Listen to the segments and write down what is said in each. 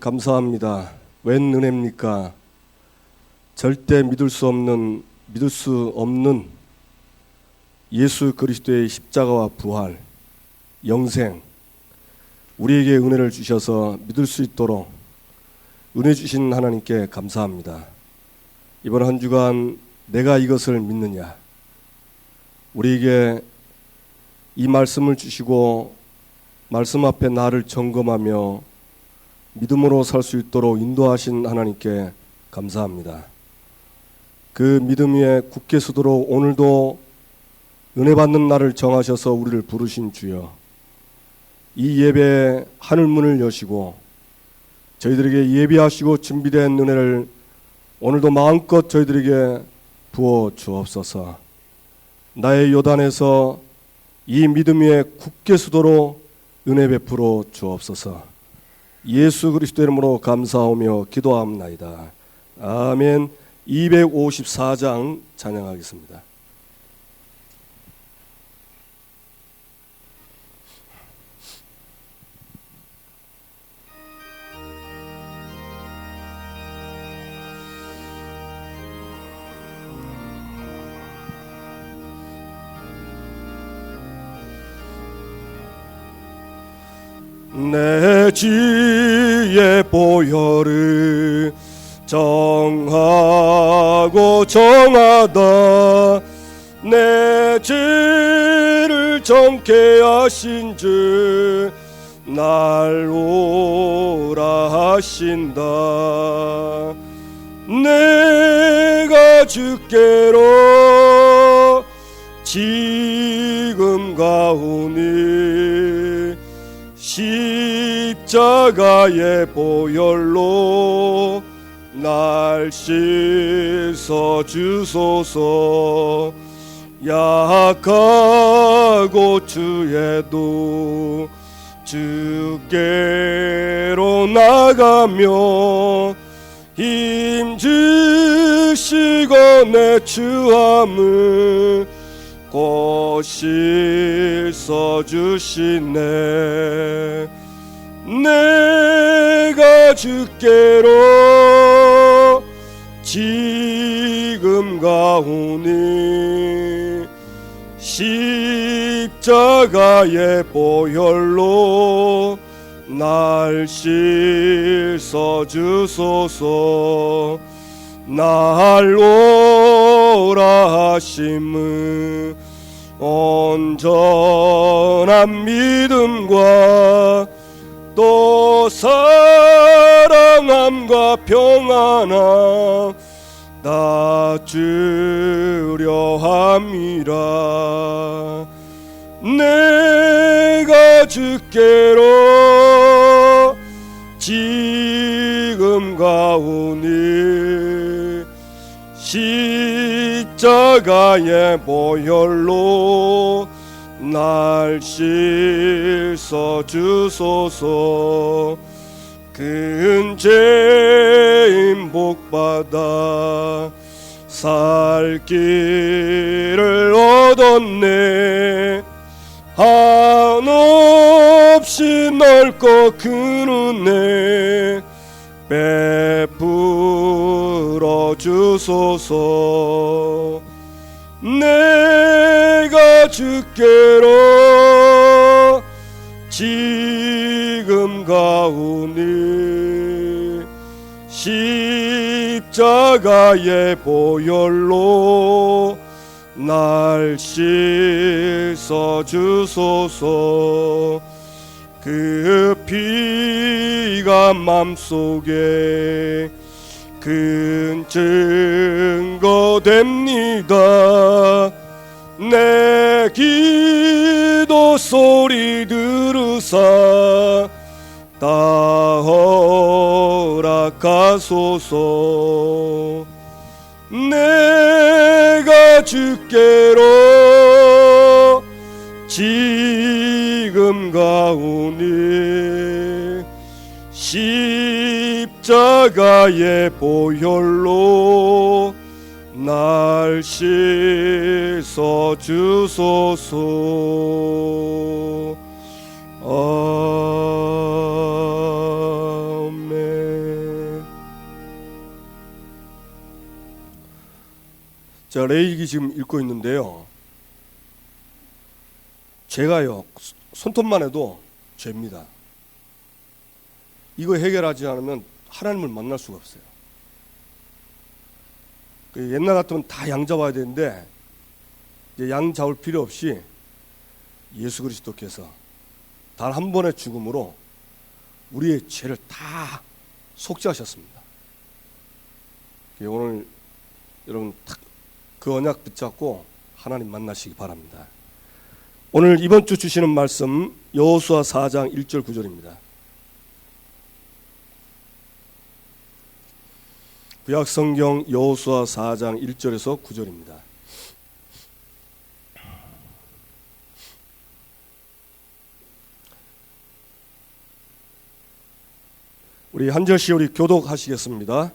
감사합니다. 웬 은혜입니까? 절대 믿을 수 없는 예수 그리스도의 십자가와 부활, 영생, 우리에게 은혜를 주셔서 믿을 수 있도록 은혜 주신 하나님께 감사합니다. 이번 한 주간 내가 이것을 믿느냐, 우리에게 이 말씀을 주시고 말씀 앞에 나를 점검하며 믿음으로 살 수 있도록 인도하신 하나님께 감사합니다. 그 믿음 위에 굳게 서도록 오늘도 은혜 받는 날을 정하셔서 우리를 부르신 주여, 이 예배에 하늘문을 여시고 저희들에게 예비하시고 준비된 은혜를 오늘도 마음껏 저희들에게 부어 주옵소서. 나의 요단에서 이 믿음 위에 굳게 서도록 은혜 베풀어 주옵소서. 예수 그리스도 이름으로 감사하며 기도합나이다. 아멘. 254장 찬양하겠습니다. 내 지혜 보혈을 정하고 정하다, 내 죄를 정케 하신 주 날 오라 하신다. 내가 주께로 지금 가오니 십자가의 보혈로 날 씻어 주소서. 약하고 주에도 주께로 나가며 힘 주시고 내 추함을 곧 씻어 주시네. 내가 주께로 지금 가오니 십자가의 보혈로 날 씻어 주소서. 날 오라 하심은 온전한 믿음과 또 사랑함과 평안함 다 주려 함이라. 내가 주께로 지금 가오니 십자가의 보혈로 날 씻어 주소서. 큰 죄인 복받아 살 길을 얻었네. 한없이 넓고 큰 은혜 베풀어 주소서. 내가 주께로 지금 가오니 십자가의 보혈로 날 씻어 주소서. 그 피가 맘속에 큰 증거 됩니다. 내 기도 소리 들으사 다 허락하소서. 내가 주께로 지금 가오니 십자가의 보혈로 날 씻어 주소서. 아멘. 자, 레위기 지금 읽고 있는데요. 죄가요, 손톱만 해도 죄입니다. 이거 해결하지 않으면 하나님을 만날 수가 없어요. 옛날 같으면 다 양 잡아야 되는데 이제 양 잡을 필요 없이 예수 그리스도께서 단 한 번의 죽음으로 우리의 죄를 다 속죄하셨습니다. 오늘 여러분 그 언약 붙잡고 하나님 만나시기 바랍니다. 오늘 이번 주 주시는 말씀 여호수아 4장 1절 9절입니다. 구약성경 여호수아 4장 1절에서 9절입니다. 우리 한 절씩 우리 교독하시겠습니다.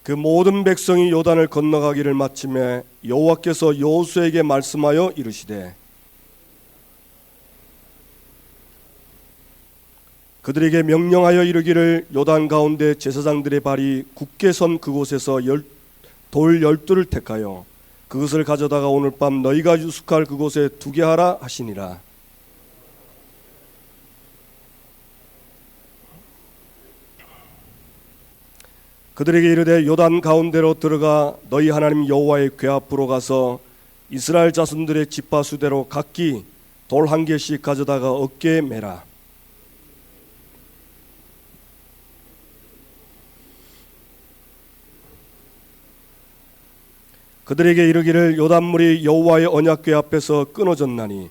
그 모든 백성이 요단을 건너가기를 마침에 여호와께서 여호수아에게 말씀하여 이르시되 그들에게 명령하여 이르기를 요단 가운데 제사장들의 발이 굳게 선 그곳에서 돌 12를 택하여 그것을 가져다가 오늘 밤 너희가 유숙할 그곳에 두게 하라 하시니라. 그들에게 이르되 요단 가운데로 들어가 너희 하나님 여호와의 궤 앞으로 가서 이스라엘 자손들의 지파 수대로 각기 돌 한 개씩 가져다가 어깨에 매라. 그들에게 이르기를 요단물이 여호와의 언약궤 앞에서 끊어졌나니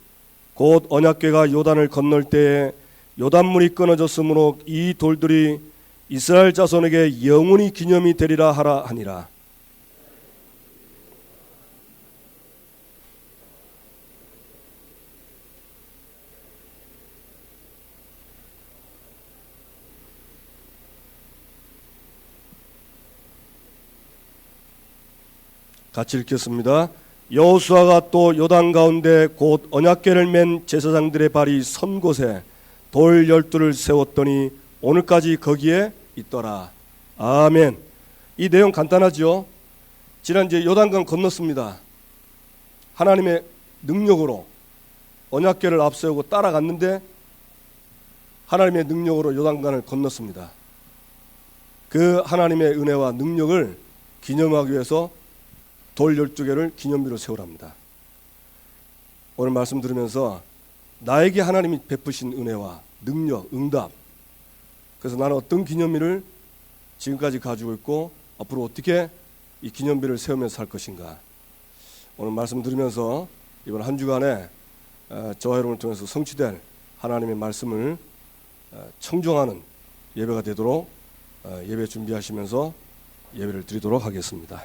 곧 언약궤가 요단을 건널 때에 요단물이 끊어졌으므로 이 돌들이 이스라엘 자손에게 영원히 기념이 되리라 하라 하니라. 같이 읽겠습니다. 여호수아가 또 요단 가운데 곧 언약궤를 맨 제사장들의 발이 선 곳에 돌 12를 세웠더니 오늘까지 거기에 있더라. 아멘. 이 내용 간단하죠. 지난 이제 요단강 건넜습니다. 하나님의 능력으로 언약궤를 앞세우고 따라갔는데 하나님의 능력으로 요단강을 건넜습니다. 그 하나님의 은혜와 능력을 기념하기 위해서 돌 12개를 기념비로 세우랍니다. 오늘 말씀 들으면서 나에게 하나님이 베푸신 은혜와 능력, 응답, 그래서 나는 어떤 기념비를 지금까지 가지고 있고 앞으로 어떻게 이 기념비를 세우면서 살 것인가. 오늘 말씀 들으면서 이번 한 주간에 저와 여러분을 통해서 성취될 하나님의 말씀을 청정하는 예배가 되도록 예배 준비하시면서 예배를 드리도록 하겠습니다.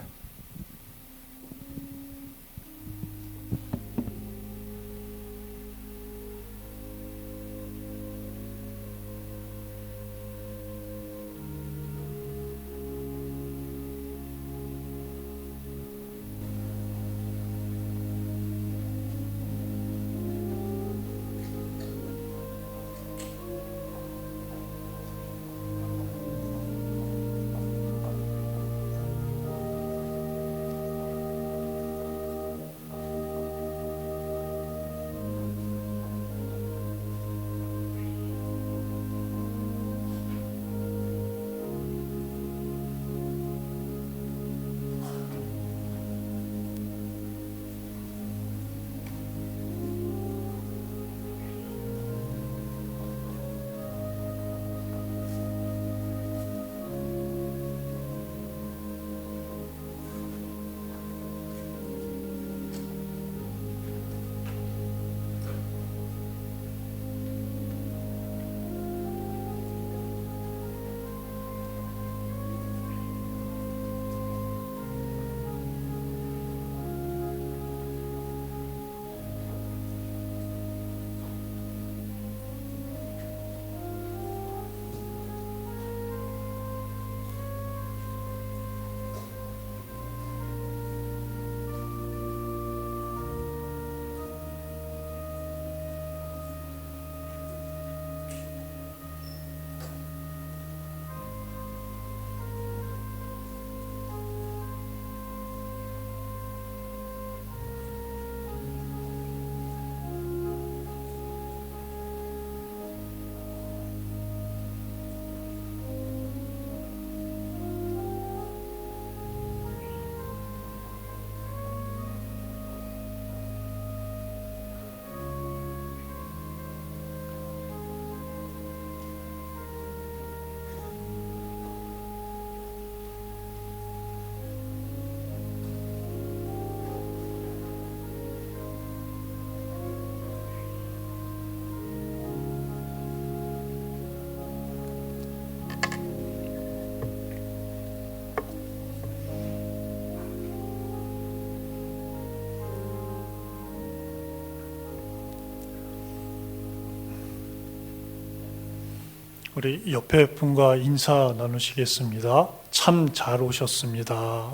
우리 옆에 분과 인사 나누시겠습니다. 참 잘 오셨습니다.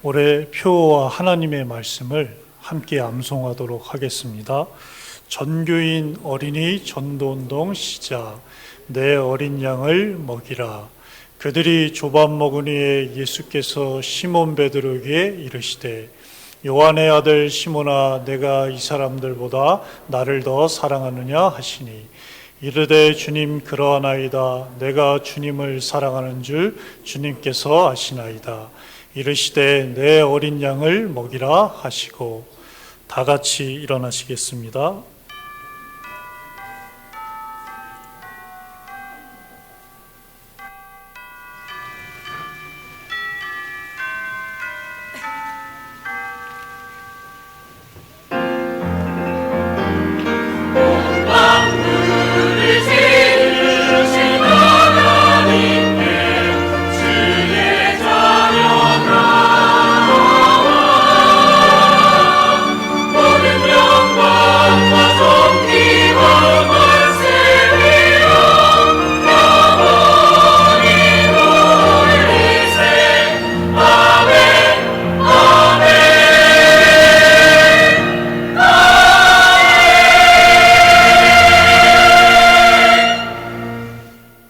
올해 표와 하나님의 말씀을 함께 암송하도록 하겠습니다. 전교인 어린이 전도운동 시작. 내 어린 양을 먹이라. 그들이 조밥 먹은 후에 예수께서 시몬 베드로에게 이르시되 요한의 아들 시몬아 내가 이 사람들보다 나를 더 사랑하느냐 하시니 이르되 주님 그러하나이다. 내가 주님을 사랑하는 줄 주님께서 아시나이다. 이르시되 내 어린 양을 먹이라 하시고 다 같이 일어나시겠습니다.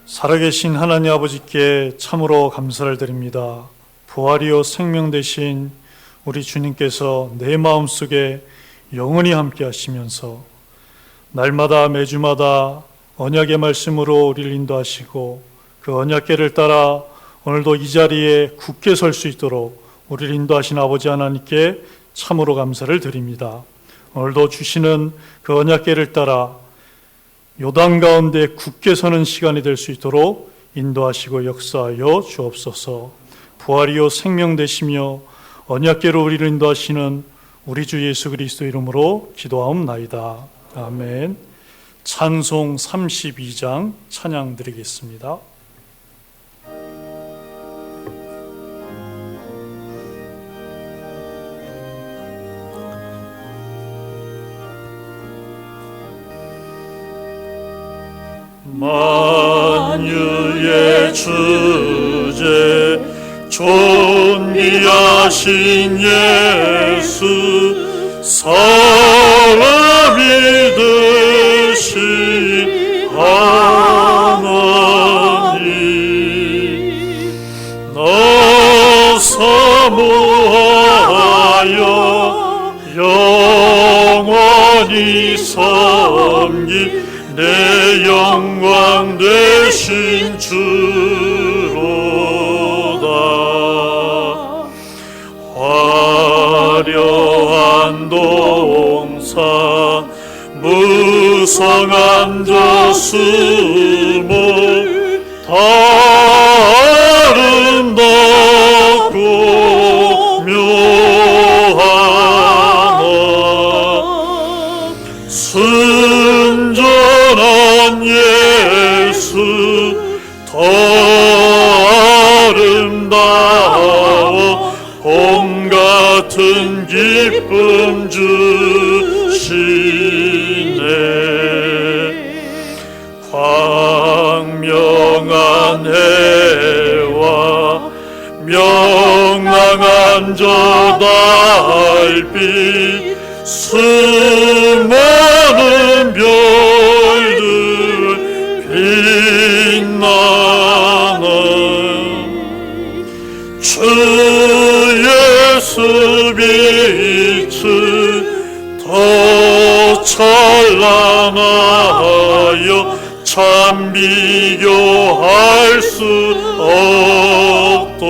살아계신 하나님 아버지께 참으로 감사를 드립니다. 부활이요 생명 되신 우리 주님께서 내 마음속에 영원히 함께 하시면서 날마다 매주마다 언약의 말씀으로 우리를 인도하시고 그 언약궤를 따라 오늘도 이 자리에 굳게 설 수 있도록 우리를 인도하신 아버지 하나님께 참으로 감사를 드립니다. 오늘도 주시는 그 언약궤를 따라 요단 가운데 굳게 서는 시간이 될 수 있도록 인도하시고 역사하여 주옵소서. 부활이요 생명 되시며 언약궤로 우리를 인도하시는 우리 주 예수 그리스도 이름으로 기도하옵나이다. 아멘. 찬송 32장 찬양 드리겠습니다. 만유의 주제 존귀하신 예수 사람이 되신 하나님 나 사모하여 영원히 섬기 내 영광 되신 주로다. 화려한 동산 무성한 저수목 아름답고 묘하나 순전한 예수 더 아름다워 봄 같은 기쁨 주시네. 광명한 해와 명랑한 저 달빛 수많은 별들 빛나는 주 예수 빛은 더 찬란하여 참 비교할 수 없도다.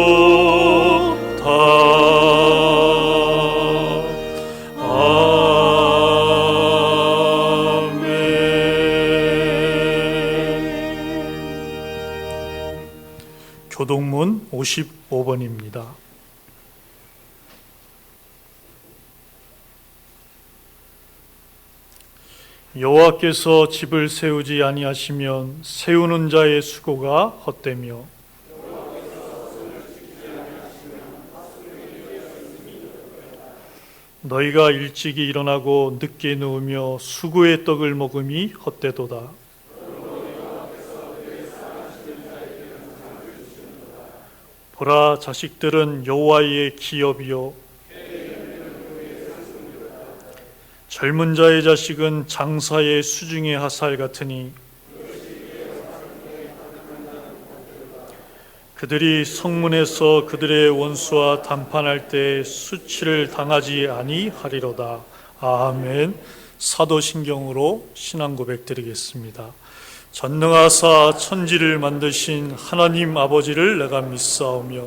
교동문 55번입니다. 여호와께서 집을 세우지 아니하시면 세우는 자의 수고가 헛되며 너희가 일찍이 일어나고 늦게 누우며 수구의 떡을 먹음이 헛되도다. 보라, 자식들은 여호와의 기업이요 젊은 자의 자식은 장사의 수중의 하살 같으니 그들이 성문에서 그들의 원수와 담판할 때 수치를 당하지 아니하리로다. 아멘. 사도신경으로 신앙 고백 드리겠습니다. 전능하사 천지를 만드신 하나님 아버지를 내가 믿사오며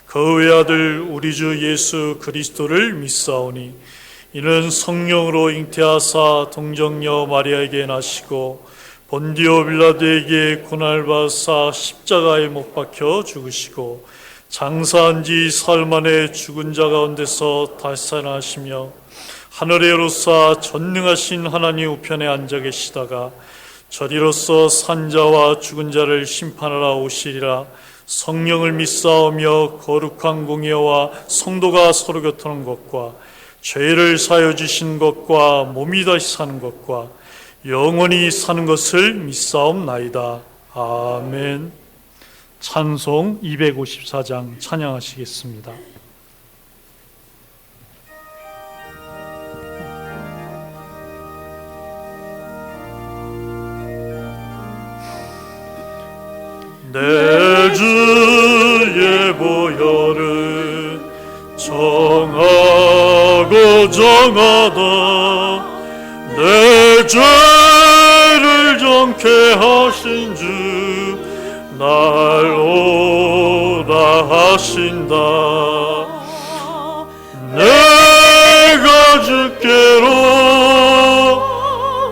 그 외아들 우리 주 예수 그리스도를 믿사오니 이는 성령으로 잉태하사 동정녀 마리아에게 나시고 본디오 빌라도에게 고난받으사 십자가에 못 박혀 죽으시고 장사한 지 사흘 만에 죽은 자 가운데서 다시 살아나시며 하늘에 오르사 전능하신 하나님 우편에 앉아 계시다가 저리로서 산자와 죽은 자를 심판하러 오시리라. 성령을 믿사오며 거룩한 공예와 성도가 서로 교통하는 것과 죄를 사하여 주신 것과 몸이 다시 사는 것과 영원히 사는 것을 믿사옵나이다. 아멘. 찬송 254장 찬양하시겠습니다. 내 주의 보혈은 정하고 정하다. 내 죄를 정케 하신 주 날 오라 하신다. 내가 주께로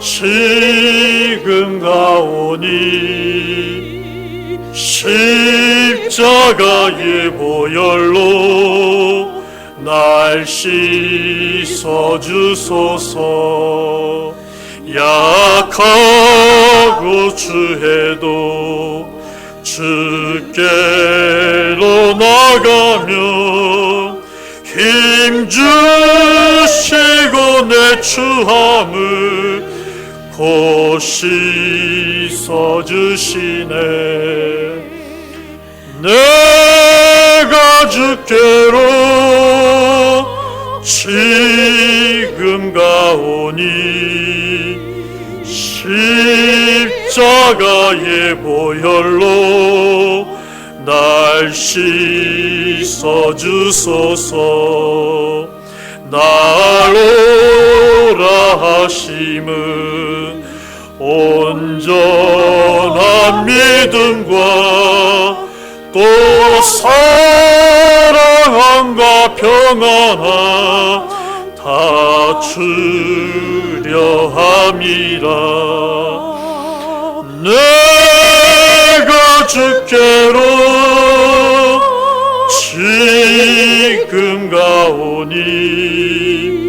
지금 가오니 십자가의 보혈로 날 씻어주소서. 약하고 추해도 주께로 나가며 힘주시고 내 추함을 곧 씻어주시네. 내가 주께로 지금 가오니 십자가의 보혈로 날 씻어주소서. 날 오라 하심은 온전한 믿음과 또 사랑함과 평안함 다 주려 함이라. 내가 주께로 지금 가오니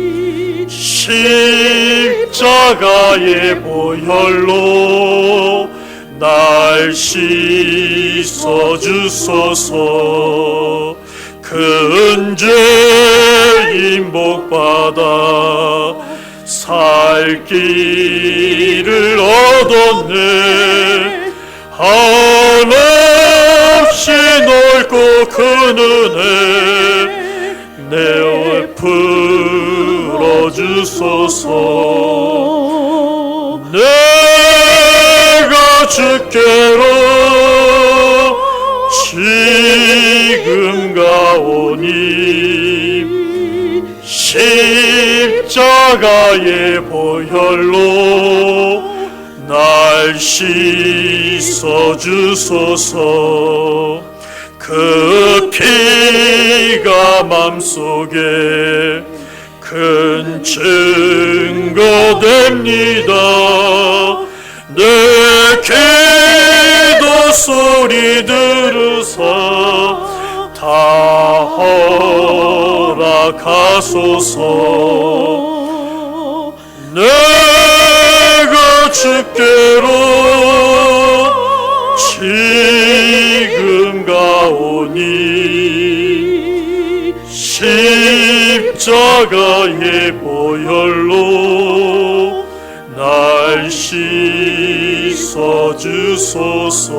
십자가의 보혈로 날 씻어주소서. 큰 죄인 복받아 살 길을 얻었네. 한없이 넓고 큰 은혜 내 풀어주소서. 내가 주께로 지금 가오니 십자가의 보혈로 날 씻어주소서. 그 피가 맘속에 큰 증거 됩니다. 내 기도 소리 들으사 다 허락하소서. 내가 주께로 지금 가오니 십자가의 십자가의 보혈로 날 씻어 주소서.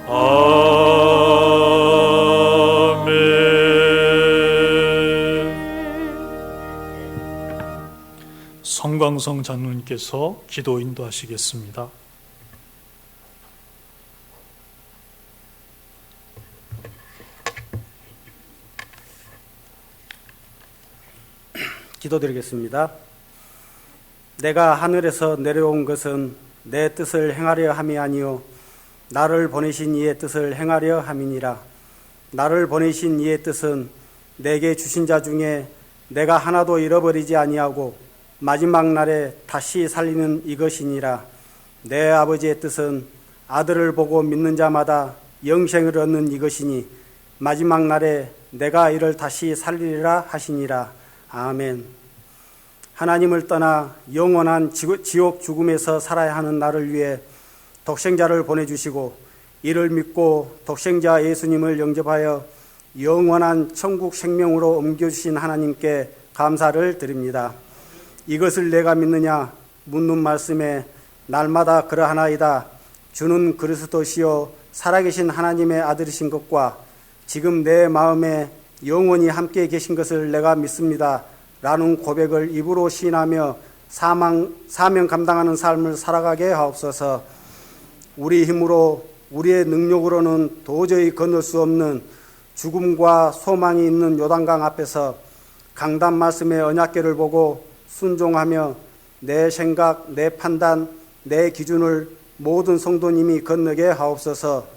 아멘. 성광성 장로님께서 기도 인도하시겠습니다. 기도드리겠습니다. 내가 하늘에서 내려온 것은 내 뜻을 행하려 함이 아니요 나를 보내신 이의 뜻을 행하려 함이니라. 나를 보내신 이의 뜻은 내게 주신 자 중에 내가 하나도 잃어버리지 아니하고 마지막 날에 다시 살리는 이것이니라. 내 아버지의 뜻은 아들을 보고 믿는 자마다 영생을 얻는 이것이니 마지막 날에 내가 이를 다시 살리리라 하시니라. 아멘. 하나님을 떠나 영원한 지옥 죽음에서 살아야 하는 나를 위해 독생자를 보내주시고 이를 믿고 독생자 예수님을 영접하여 영원한 천국 생명으로 옮겨주신 하나님께 감사를 드립니다. 이것을 내가 믿느냐 묻는 말씀에 날마다 그러하나이다. 주는 그리스도시요 살아계신 하나님의 아들이신 것과 지금 내 마음에 영원히 함께 계신 것을 내가 믿습니다. 라는 고백을 입으로 시인하며 사명 감당하는 삶을 살아가게 하옵소서. 우리 힘으로 우리의 능력으로는 도저히 건널 수 없는 죽음과 소망이 있는 요단강 앞에서 강단 말씀의 언약궤를 보고 순종하며 내 생각, 내 판단, 내 기준을 모든 성도님이 건너게 하옵소서.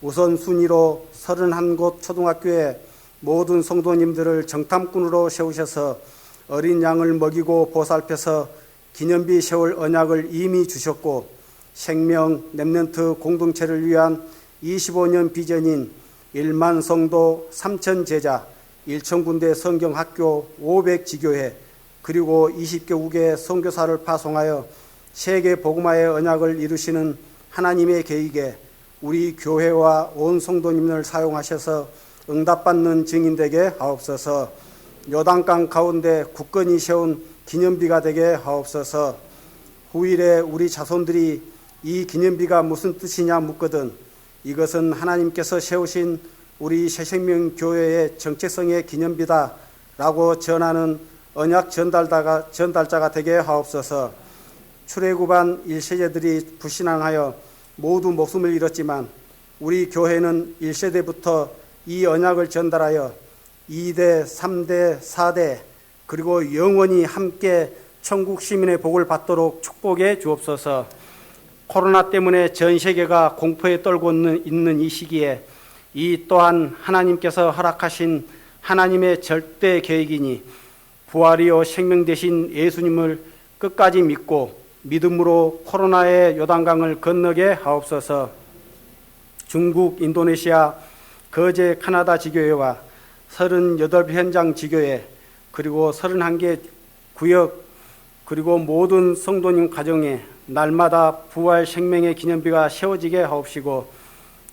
우선 순위로 31곳 초등학교에 모든 성도님들을 정탐꾼으로 세우셔서 어린 양을 먹이고 보살펴서 기념비 세울 언약을 이미 주셨고 생명 렘넌트 공동체를 위한 25년 비전인 1만 성도 3천 제자 1,000군데 성경학교 500지교회 그리고 20개국의 선교사를 파송하여 세계 복음화의 언약을 이루시는 하나님의 계획에 우리 교회와 온 성도님을 사용하셔서 응답받는 증인되게 하옵소서. 요단강 가운데 굳건히 세운 기념비가 되게 하옵소서. 후일에 우리 자손들이 이 기념비가 무슨 뜻이냐 묻거든 이것은 하나님께서 세우신 우리 새생명교회의 정체성의 기념비다 라고 전하는 언약 전달자가 되게 하옵소서. 출애굽한 1세대들이 불신앙하여 모두 목숨을 잃었지만 우리 교회는 1세대부터 이 언약을 전달하여 2대, 3대, 4대 그리고 영원히 함께 천국 시민의 복을 받도록 축복해 주옵소서. 코로나 때문에 전 세계가 공포에 떨고 있는 이 시기에 이 또한 하나님께서 허락하신 하나님의 절대 계획이니 부활이요 생명 되신 예수님을 끝까지 믿고 믿음으로 코로나의 요단강을 건너게 하옵소서. 중국, 인도네시아, 거제 카나다 지교회와 38 현장 지교회 그리고 31개 구역 그리고 모든 성도님 가정에 날마다 부활 생명의 기념비가 세워지게 하옵시고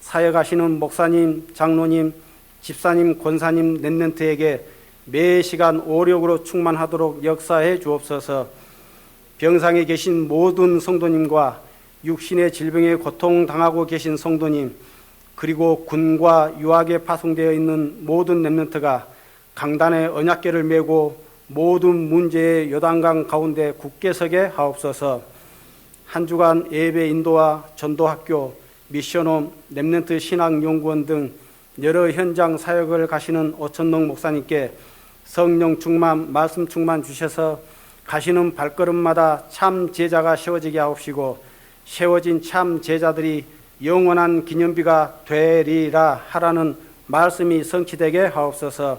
사역하시는 목사님, 장로님, 집사님, 권사님, 렘넌트에게 매 시간 오력으로 충만하도록 역사해 주옵소서. 병상에 계신 모든 성도님과 육신의 질병에 고통당하고 계신 성도님 그리고 군과 유학에 파송되어 있는 모든 렘넌트가 강단의 언약궤를 메고 모든 문제의 요단강 가운데 굳게 서게 하옵소서. 한 주간 예배 인도와 전도학교, 미션홈, 렘넌트 신학연구원 등 여러 현장 사역을 가시는 오천농 목사님께 성령 충만, 말씀 충만 주셔서 가시는 발걸음마다 참 제자가 세워지게 하옵시고 세워진 참 제자들이 영원한 기념비가 되리라 하라는 말씀이 성취되게 하옵소서.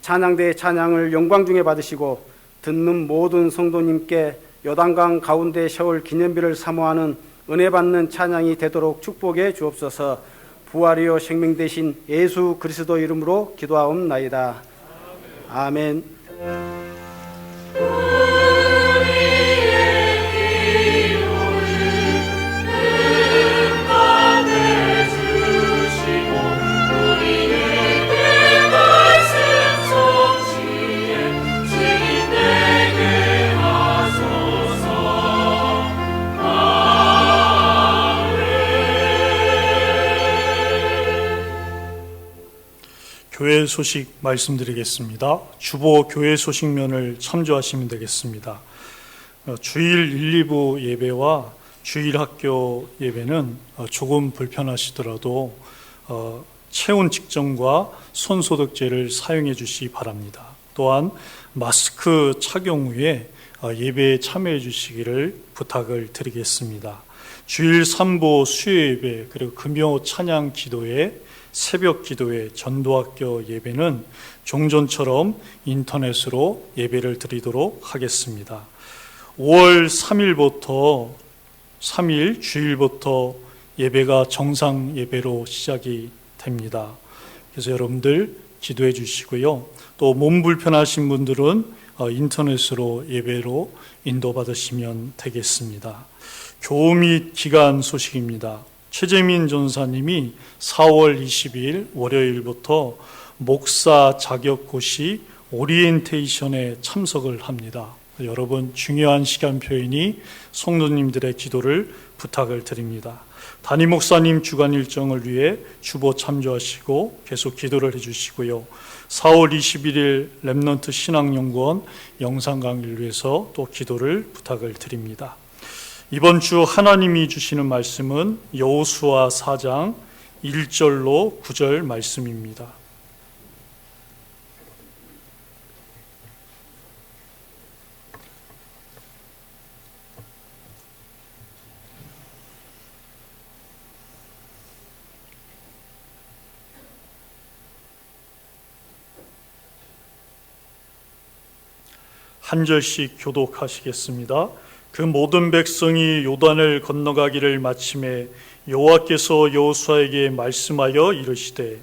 찬양대의 찬양을 영광 중에 받으시고 듣는 모든 성도님께 요단강 가운데 세울 기념비를 사모하는 은혜 받는 찬양이 되도록 축복해 주옵소서. 부활이요 생명 되신 예수 그리스도 이름으로 기도하옵나이다. 아멘. 우리에게 말씀 교회 소식 말씀드리겠습니다. 주보 교회 소식면을 참조하시면 되겠습니다. 주일 1, 2부 예배와 주일 학교 예배는 조금 불편하시더라도 체온 측정과 손소독제를 사용해 주시기 바랍니다. 또한 마스크 착용 후에 예배에 참여해 주시기를 부탁을 드리겠습니다. 주일 3부 수요예배 그리고 금요 찬양 기도회, 새벽 기도회, 전도학교 예배는 종전처럼 인터넷으로 예배를 드리도록 하겠습니다. 5월 3일부터 3일 주일부터 예배가 정상 예배로 시작이 됩니다. 그래서 여러분들 기도해 주시고요. 또 몸 불편하신 분들은 인터넷으로 예배로 인도받으시면 되겠습니다. 교우 및 기간 소식입니다. 최재민 전사님이 4월 20일 월요일부터 목사 자격고시 오리엔테이션에 참석을 합니다. 여러분 중요한 시간표이니 성도님들의 기도를 부탁을 드립니다. 담임 목사님 주간 일정을 위해 주보 참조하시고 계속 기도를 해주시고요. 4월 21일 렘넌트 신학연구원 영상 강의를 위해서 또 기도를 부탁을 드립니다. 이번 주 하나님이 주시는 말씀은 여호수아 4장 1절로 9절 말씀입니다. 한 절씩 교독하시겠습니다. 그 모든 백성이 요단을 건너가기를 마침에 여호와께서 여호수아에게 말씀하여 이르시되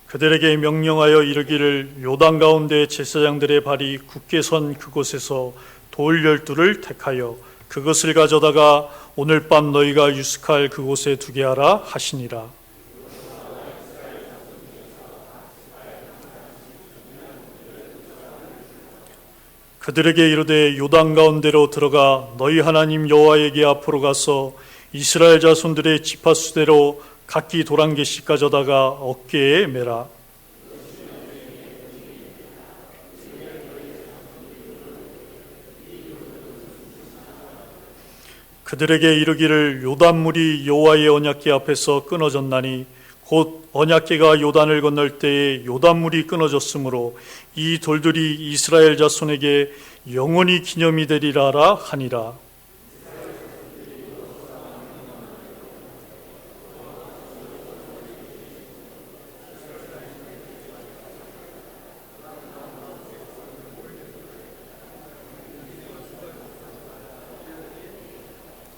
그들에게 명령하여 이르기를 요단 가운데 제사장들의 발이 굳게 선 그곳에서 돌 12를 택하여 그것을 가져다가 오늘 밤 너희가 유숙할 그곳에 두게 하라 하시니라. 그들에게 이르되 요단 가운데로 들어가 너희 하나님 여호와에게 앞으로 가서 이스라엘 자손들의 지파수대로 각기 돌 한 개씩 가져다가 어깨에 매라. 그들에게 이르기를 요단물이 여호와의 언약궤 앞에서 끊어졌나니 곧 언약궤가 요단을 건널 때에 요단물이 끊어졌으므로 이 돌들이 이스라엘 자손에게 영원히 기념이 되리라 하니라.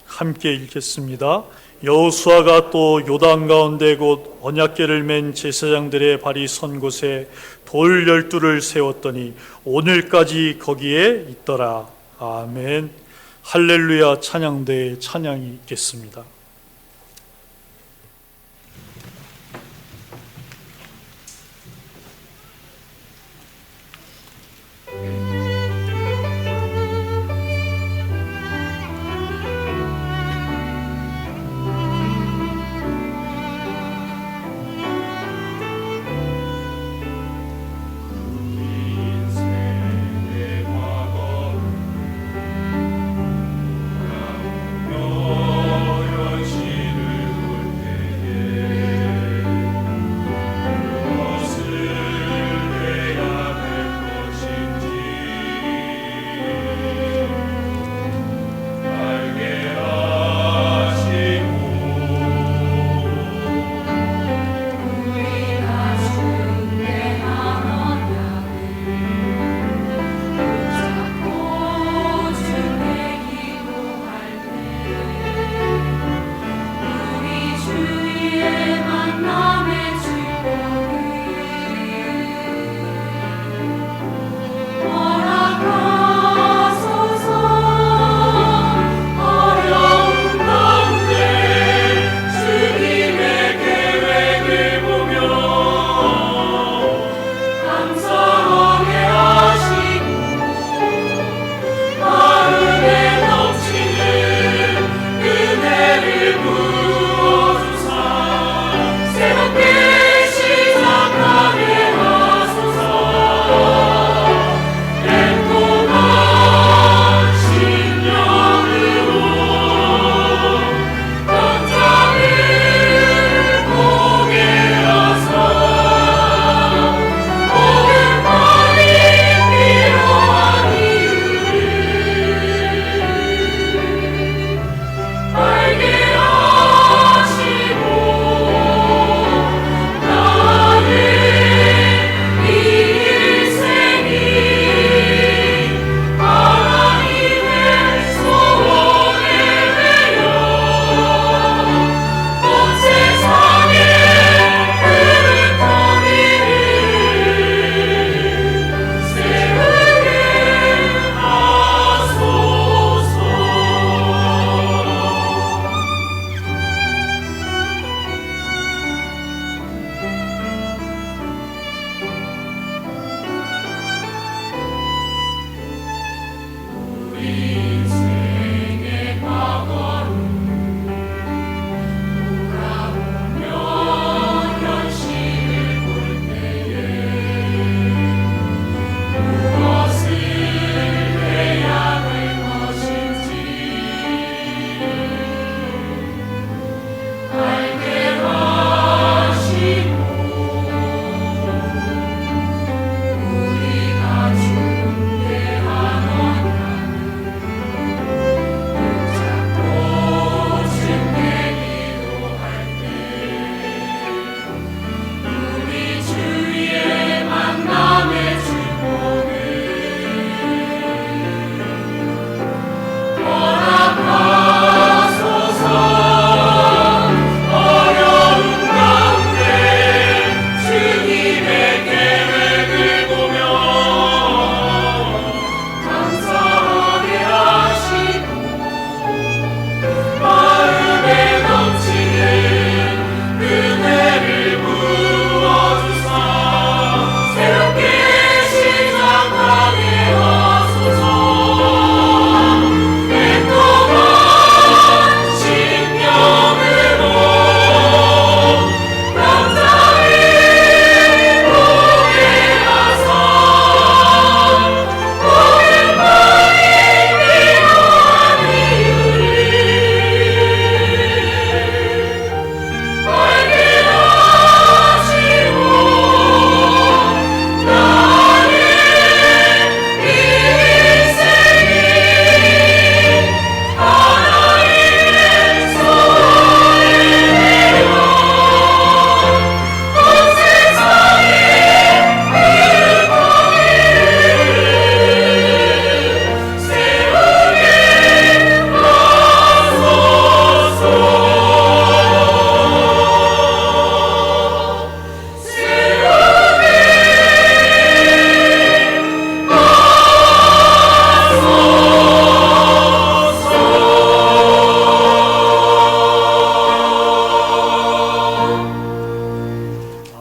함께 읽겠습니다. 여호수아가 또 요단 가운데 곧 언약궤를 맨 제사장들의 발이 선 곳에 돌 12를 세웠더니 오늘까지 거기에 있더라. 아멘. 할렐루야. 찬양대의 찬양이 있겠습니다. 너여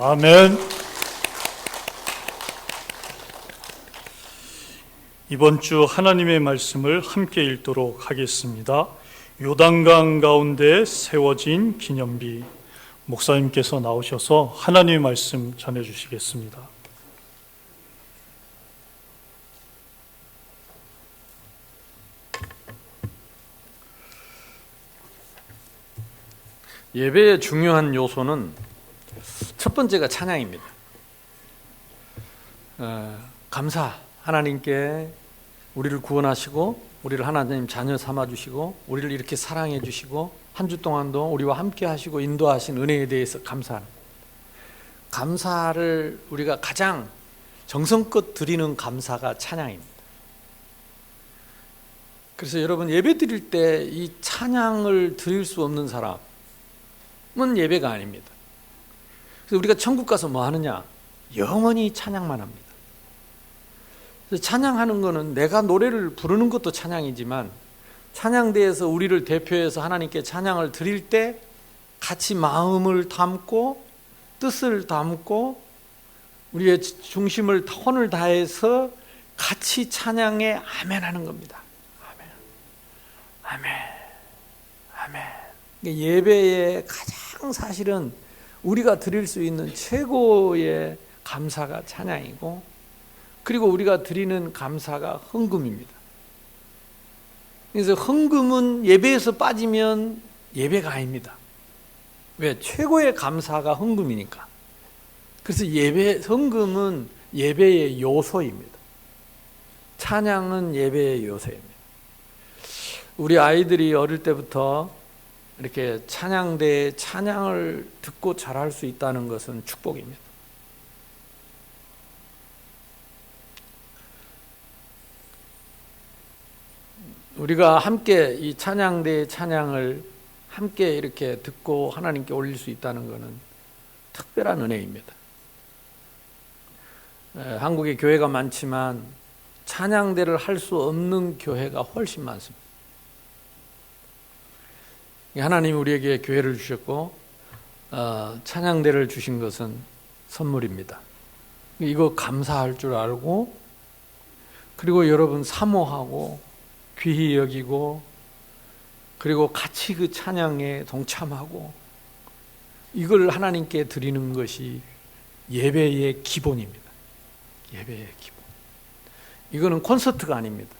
아멘. 이번 주 하나님의 말씀을 함께 읽도록 하겠습니다. 요단강 가운데 세워진 기념비, 목사님께서 나오셔서 하나님의 말씀 전해주시겠습니다. 예배의 중요한 요소는 첫 번째가 찬양입니다. 감사, 하나님께 우리를 구원하시고 우리를 하나님 자녀 삼아주시고 우리를 이렇게 사랑해 주시고 한 주 동안도 우리와 함께 하시고 인도하신 은혜에 대해서 감사하는, 감사를 우리가 가장 정성껏 드리는 감사가 찬양입니다. 그래서 여러분, 예배 드릴 때 이 찬양을 드릴 수 없는 사람은 예배가 아닙니다. 그래서 우리가 천국 가서 뭐 하느냐? 영원히 찬양만 합니다. 그래서 찬양하는 거는 내가 노래를 부르는 것도 찬양이지만, 찬양대에서 우리를 대표해서 하나님께 찬양을 드릴 때 같이 마음을 담고 뜻을 담고 우리의 중심을 혼을 다해서 같이 찬양에 아멘 하는 겁니다. 아멘, 아멘, 아멘. 예배의 가장 사실은 우리가 드릴 수 있는 최고의 감사가 찬양이고, 그리고 우리가 드리는 감사가 헌금입니다. 그래서 헌금은 예배에서 빠지면 예배가 아닙니다. 왜? 최고의 감사가 헌금이니까. 그래서 헌금은 예배의 요소입니다. 찬양은 예배의 요소입니다. 우리 아이들이 어릴 때부터 이렇게 찬양대에 찬양을 듣고 자랄 수 있다는 것은 축복입니다. 우리가 함께 이 찬양대의 찬양을 함께 이렇게 듣고 하나님께 올릴 수 있다는 것은 특별한 은혜입니다. 한국에 교회가 많지만 찬양대를 할 수 없는 교회가 훨씬 많습니다. 하나님이 우리에게 교회를 주셨고 찬양대를 주신 것은 선물입니다. 이거 감사할 줄 알고, 그리고 여러분 사모하고 귀히 여기고 그리고 같이 그 찬양에 동참하고 이걸 하나님께 드리는 것이 예배의 기본입니다. 예배의 기본. 이거는 콘서트가 아닙니다.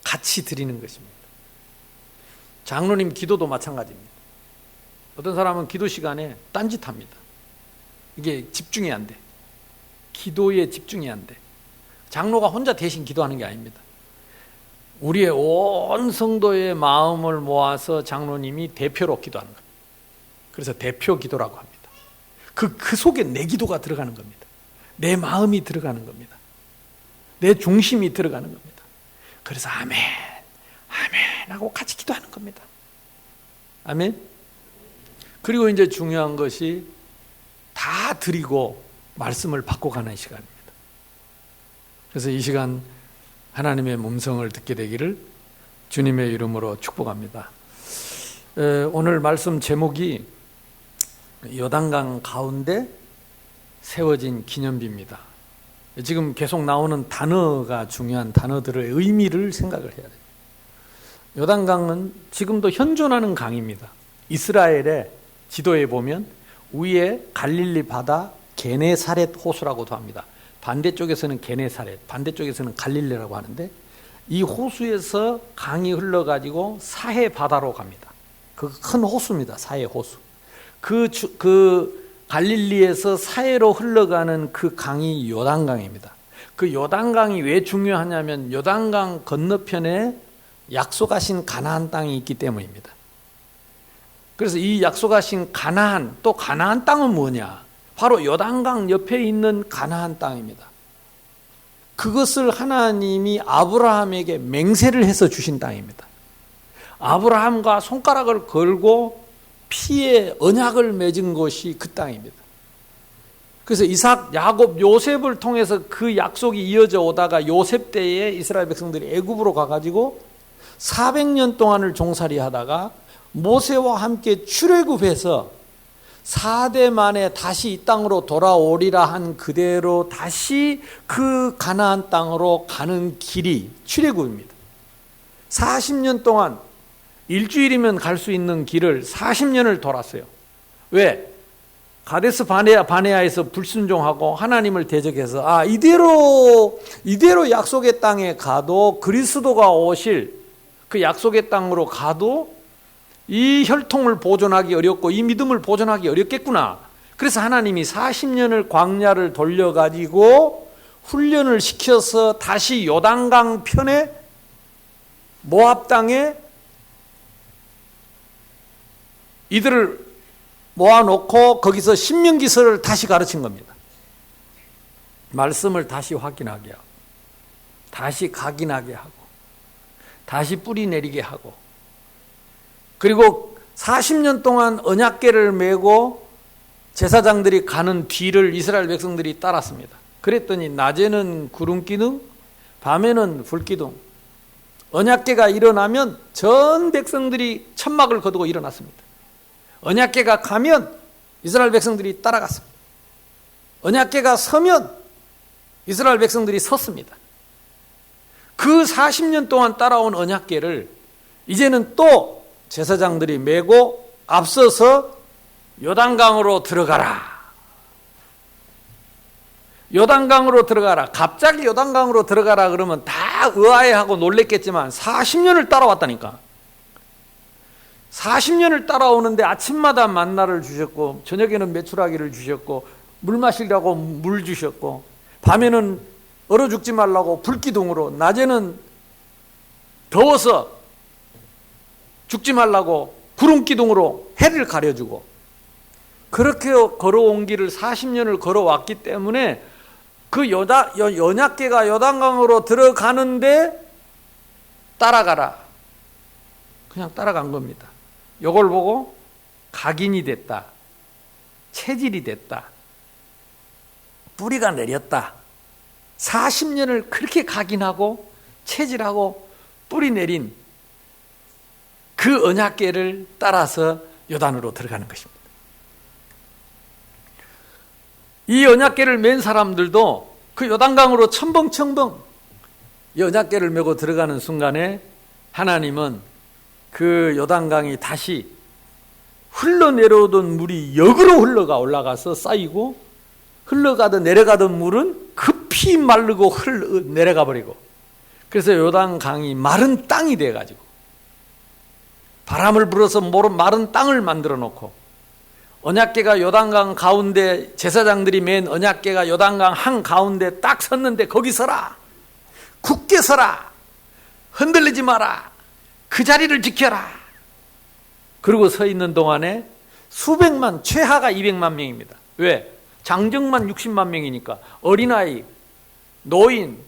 같이 드리는 것입니다. 장로님 기도도 마찬가지입니다. 어떤 사람은 기도 시간에 딴짓합니다. 이게 집중이 안 돼. 기도에 집중이 안 돼. 장로가 혼자 대신 기도하는 게 아닙니다. 우리의 온 성도의 마음을 모아서 장로님이 대표로 기도하는 겁니다. 그래서 대표 기도라고 합니다. 그 속에 내 기도가 들어가는 겁니다. 내 마음이 들어가는 겁니다. 내 중심이 들어가는 겁니다. 그래서 아멘, 아멘 하고 같이 기도하는 겁니다. 아멘. 그리고 이제 중요한 것이 다 드리고 말씀을 받고 가는 시간입니다. 그래서 이 시간 하나님의 음성을 듣게 되기를 주님의 이름으로 축복합니다. 오늘 말씀 제목이 요단강 가운데 세워진 기념비입니다. 지금 계속 나오는 단어가 중요한 단어들의 의미를 생각을 해야 돼요. 요단강은 지금도 현존하는 강입니다. 이스라엘의 지도에 보면 위에 갈릴리 바다 게네사렛 호수라고도 합니다. 반대쪽에서는 게네사렛, 반대쪽에서는 갈릴리라고 하는데 이 호수에서 강이 흘러가지고 사해 바다로 갑니다. 그 큰 호수입니다. 사해 호수. 그 갈릴리에서 사해로 흘러가는 그 강이 요단강입니다. 그 요단강이 왜 중요하냐면 요단강 건너편에 약속하신 가나안 땅이 있기 때문입니다. 그래서 이 약속하신 가나안, 또 가나안 땅은 뭐냐? 바로 요단강 옆에 있는 가나안 땅입니다. 그것을 하나님이 아브라함에게 맹세를 해서 주신 땅입니다. 아브라함과 손가락을 걸고 피에 언약을 맺은 것이 그 땅입니다. 그래서 이삭, 야곱, 요셉을 통해서 그 약속이 이어져 오다가 요셉 때에 이스라엘 백성들이 애굽으로 가가지고 400년 동안을 종살이 하다가 모세와 함께 출애굽해서 4대 만에 다시 이 땅으로 돌아오리라 한 그대로 다시 그 가나안 땅으로 가는 길이 출애굽입니다. 40년 동안 일주일이면 갈 수 있는 길을 40년을 돌았어요. 왜? 가데스 바네아에서 불순종하고 하나님을 대적해서 이대로 약속의 땅에 가도 그리스도가 오실 그 약속의 땅으로 가도 이 혈통을 보존하기 어렵고 이 믿음을 보존하기 어렵겠구나. 그래서 하나님이 40년을 광야를 돌려가지고 훈련을 시켜서 다시 요단강 편에 모압 땅에 이들을 모아놓고 거기서 신명기서를 다시 가르친 겁니다. 말씀을 다시 확인하게 하고 다시 각인하게 하고 다시 뿌리 내리게 하고 그리고 40년 동안 언약궤를 메고 제사장들이 가는 뒤를 이스라엘 백성들이 따랐습니다. 그랬더니 낮에는 구름기둥, 밤에는 불기둥. 언약궤가 일어나면 전 백성들이 천막을 거두고 일어났습니다. 언약궤가 가면 이스라엘 백성들이 따라갔습니다. 언약궤가 서면 이스라엘 백성들이 섰습니다. 그 40년 동안 따라온 언약궤를 이제는 또 제사장들이 메고 앞서서 요단강으로 들어가라. 요단강으로 들어가라. 갑자기 요단강으로 들어가라 그러면 다 의아해하고 놀랬겠지만 40년을 따라왔다니까. 40년을 따라오는데 아침마다 만나를 주셨고 저녁에는 메추라기를 주셨고 물 마시려고 물 주셨고 밤에는 얼어 죽지 말라고 불기둥으로 낮에는 더워서 죽지 말라고 구름기둥으로 해를 가려주고 그렇게 걸어온 길을 40년을 걸어왔기 때문에 그 언약궤가 요단강으로 들어가는데 따라가라. 그냥 따라간 겁니다. 이걸 보고 각인이 됐다. 체질이 됐다. 뿌리가 내렸다. 40년을 그렇게 각인하고 체질하고 뿌리 내린 그 언약궤를 따라서 요단으로 들어가는 것입니다. 이 언약궤를 맨 사람들도 그 요단강으로 첨벙첨벙 이 언약궤를 메고 들어가는 순간에 하나님은 그 요단강이 다시 흘러내려오던 물이 역으로 흘러가 올라가서 쌓이고, 흘러가던 내려가던 물은 급히 마르고 내려가 버리고, 그래서 요단강이 마른 땅이 돼가지고 바람을 불어서 마른 땅을 만들어 놓고, 언약궤가 요단강 가운데, 제사장들이 맨 언약궤가 요단강 한 가운데 딱 섰는데 거기 서라, 굳게 서라, 흔들리지 마라, 그 자리를 지켜라. 그리고 서 있는 동안에 수백만, 최하가 200만 명입니다. 왜? 장정만 60만 명이니까 어린아이, 노인,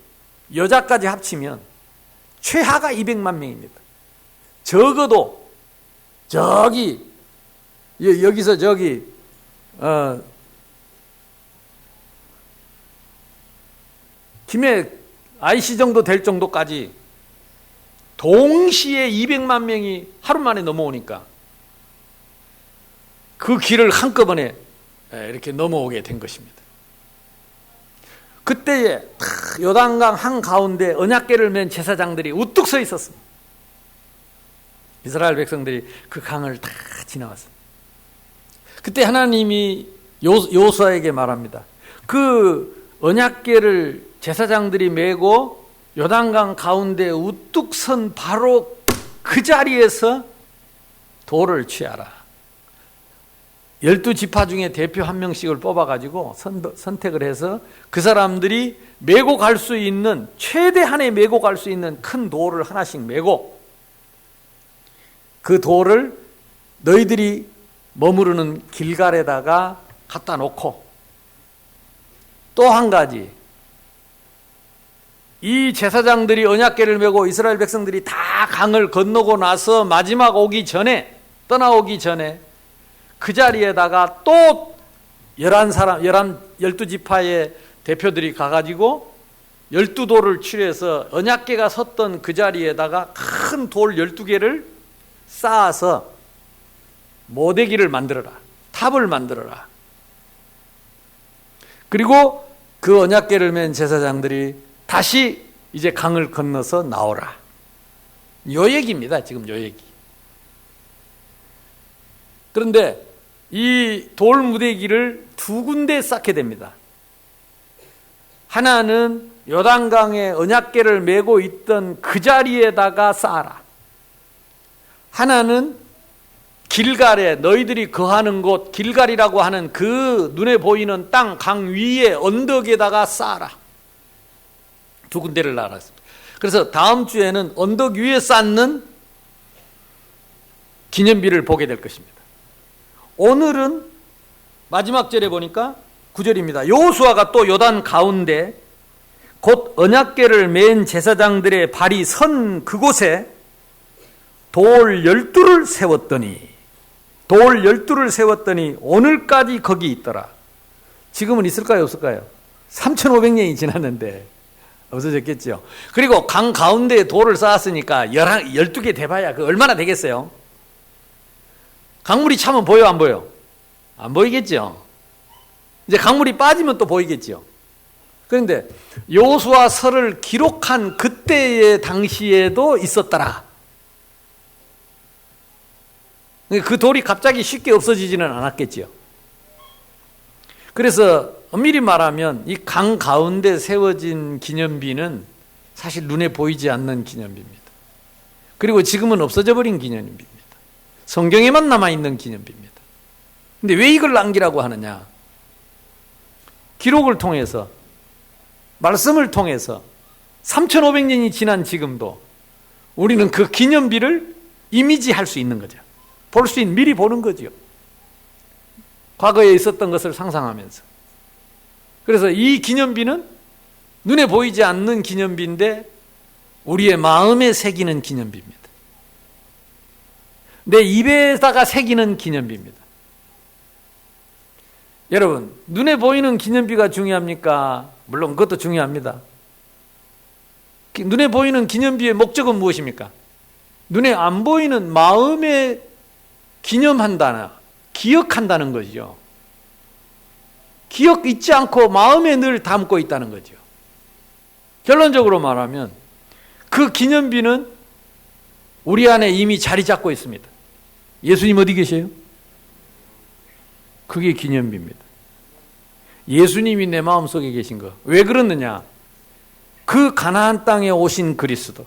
여자까지 합치면 최하가 200만 명입니다. 적어도 여기서 김해 IC 정도 될 정도까지 동시에 200만 명이 하루 만에 넘어오니까 그 길을 한꺼번에 이렇게 넘어오게 된 것입니다. 그때에 요단강 한가운데 언약궤를 맨 제사장들이 우뚝 서 있었습니다. 이스라엘 백성들이 그 강을 다 지나왔습니다. 그때 하나님이 요수아에게 말합니다. 그 언약궤를 제사장들이 메고 요단강 가운데 우뚝 선 바로 그 자리에서 돌을 취하라. 12지파 중에 대표 한 명씩을 뽑아가지고 선택을 해서 그 사람들이 메고 갈 수 있는, 최대한의 메고 갈 수 있는 큰 돌을 하나씩 메고, 그 돌을 너희들이 머무르는 길갈에다가 갖다 놓고, 또 한 가지, 이 제사장들이 언약궤를 메고 이스라엘 백성들이 다 강을 건너고 나서 마지막 오기 전에, 떠나오기 전에 그 자리에다가 또 12지파의 대표들이 가가지고 12돌을 취해서 언약궤가 섰던 그 자리에다가 큰 돌 12개를 쌓아서 모대기를 만들어라, 탑을 만들어라. 그리고 그 언약궤를 맨 제사장들이 다시 이제 강을 건너서 나오라. 요 얘기입니다. 지금 요 얘기. 그런데 이 돌 무대기를 두 군데 쌓게 됩니다. 하나는 요단강에 언약궤를 메고 있던 그 자리에다가 쌓아라. 하나는 길갈에, 너희들이 거하는 곳 길갈이라고 하는 그 눈에 보이는 땅 강 위에 언덕에다가 쌓아라. 두 군데를 나눴습니다. 그래서 다음 주에는 언덕 위에 쌓는 기념비를 보게 될 것입니다. 오늘은 마지막 절에 보니까 9절입니다. 여호수아가 또 요단 가운데 곧 언약궤를 맨 제사장들의 발이 선 그곳에 돌 12를 세웠더니 오늘까지 거기 있더라. 지금은 있을까요, 없을까요? 3,500년이 지났는데 없어졌겠죠. 그리고 강 가운데에 돌을 쌓았으니까 12개 돼봐야 그 얼마나 되겠어요? 강물이 차면 보여, 안 보여? 안 보이겠죠. 이제 강물이 빠지면 또 보이겠죠. 그런데 여호수아 설을 기록한 그때의 당시에도 있었더라. 그 돌이 갑자기 쉽게 없어지지는 않았겠죠. 그래서 엄밀히 말하면 이 강 가운데 세워진 기념비는 사실 눈에 보이지 않는 기념비입니다. 그리고 지금은 없어져 버린 기념비입니다. 성경에만 남아있는 기념비입니다. 근데 왜 이걸 남기라고 하느냐? 기록을 통해서, 말씀을 통해서 3,500년이 지난 지금도 우리는 그 기념비를 이미지할 수 있는 거죠. 미리 보는 거죠. 과거에 있었던 것을 상상하면서. 그래서 이 기념비는 눈에 보이지 않는 기념비인데 우리의 마음에 새기는 기념비입니다. 내 입에다가 새기는 기념비입니다. 여러분, 눈에 보이는 기념비가 중요합니까? 물론 그것도 중요합니다. 눈에 보이는 기념비의 목적은 무엇입니까? 눈에 안 보이는 마음에 기억한다는 거죠. 기억 잊지 않고 마음에 늘 담고 있다는 거죠. 결론적으로 말하면 그 기념비는 우리 안에 이미 자리 잡고 있습니다. 예수님 어디 계세요? 그게 기념비입니다. 예수님이 내 마음속에 계신 거. 왜 그러느냐? 그 가나안 땅에 오신 그리스도,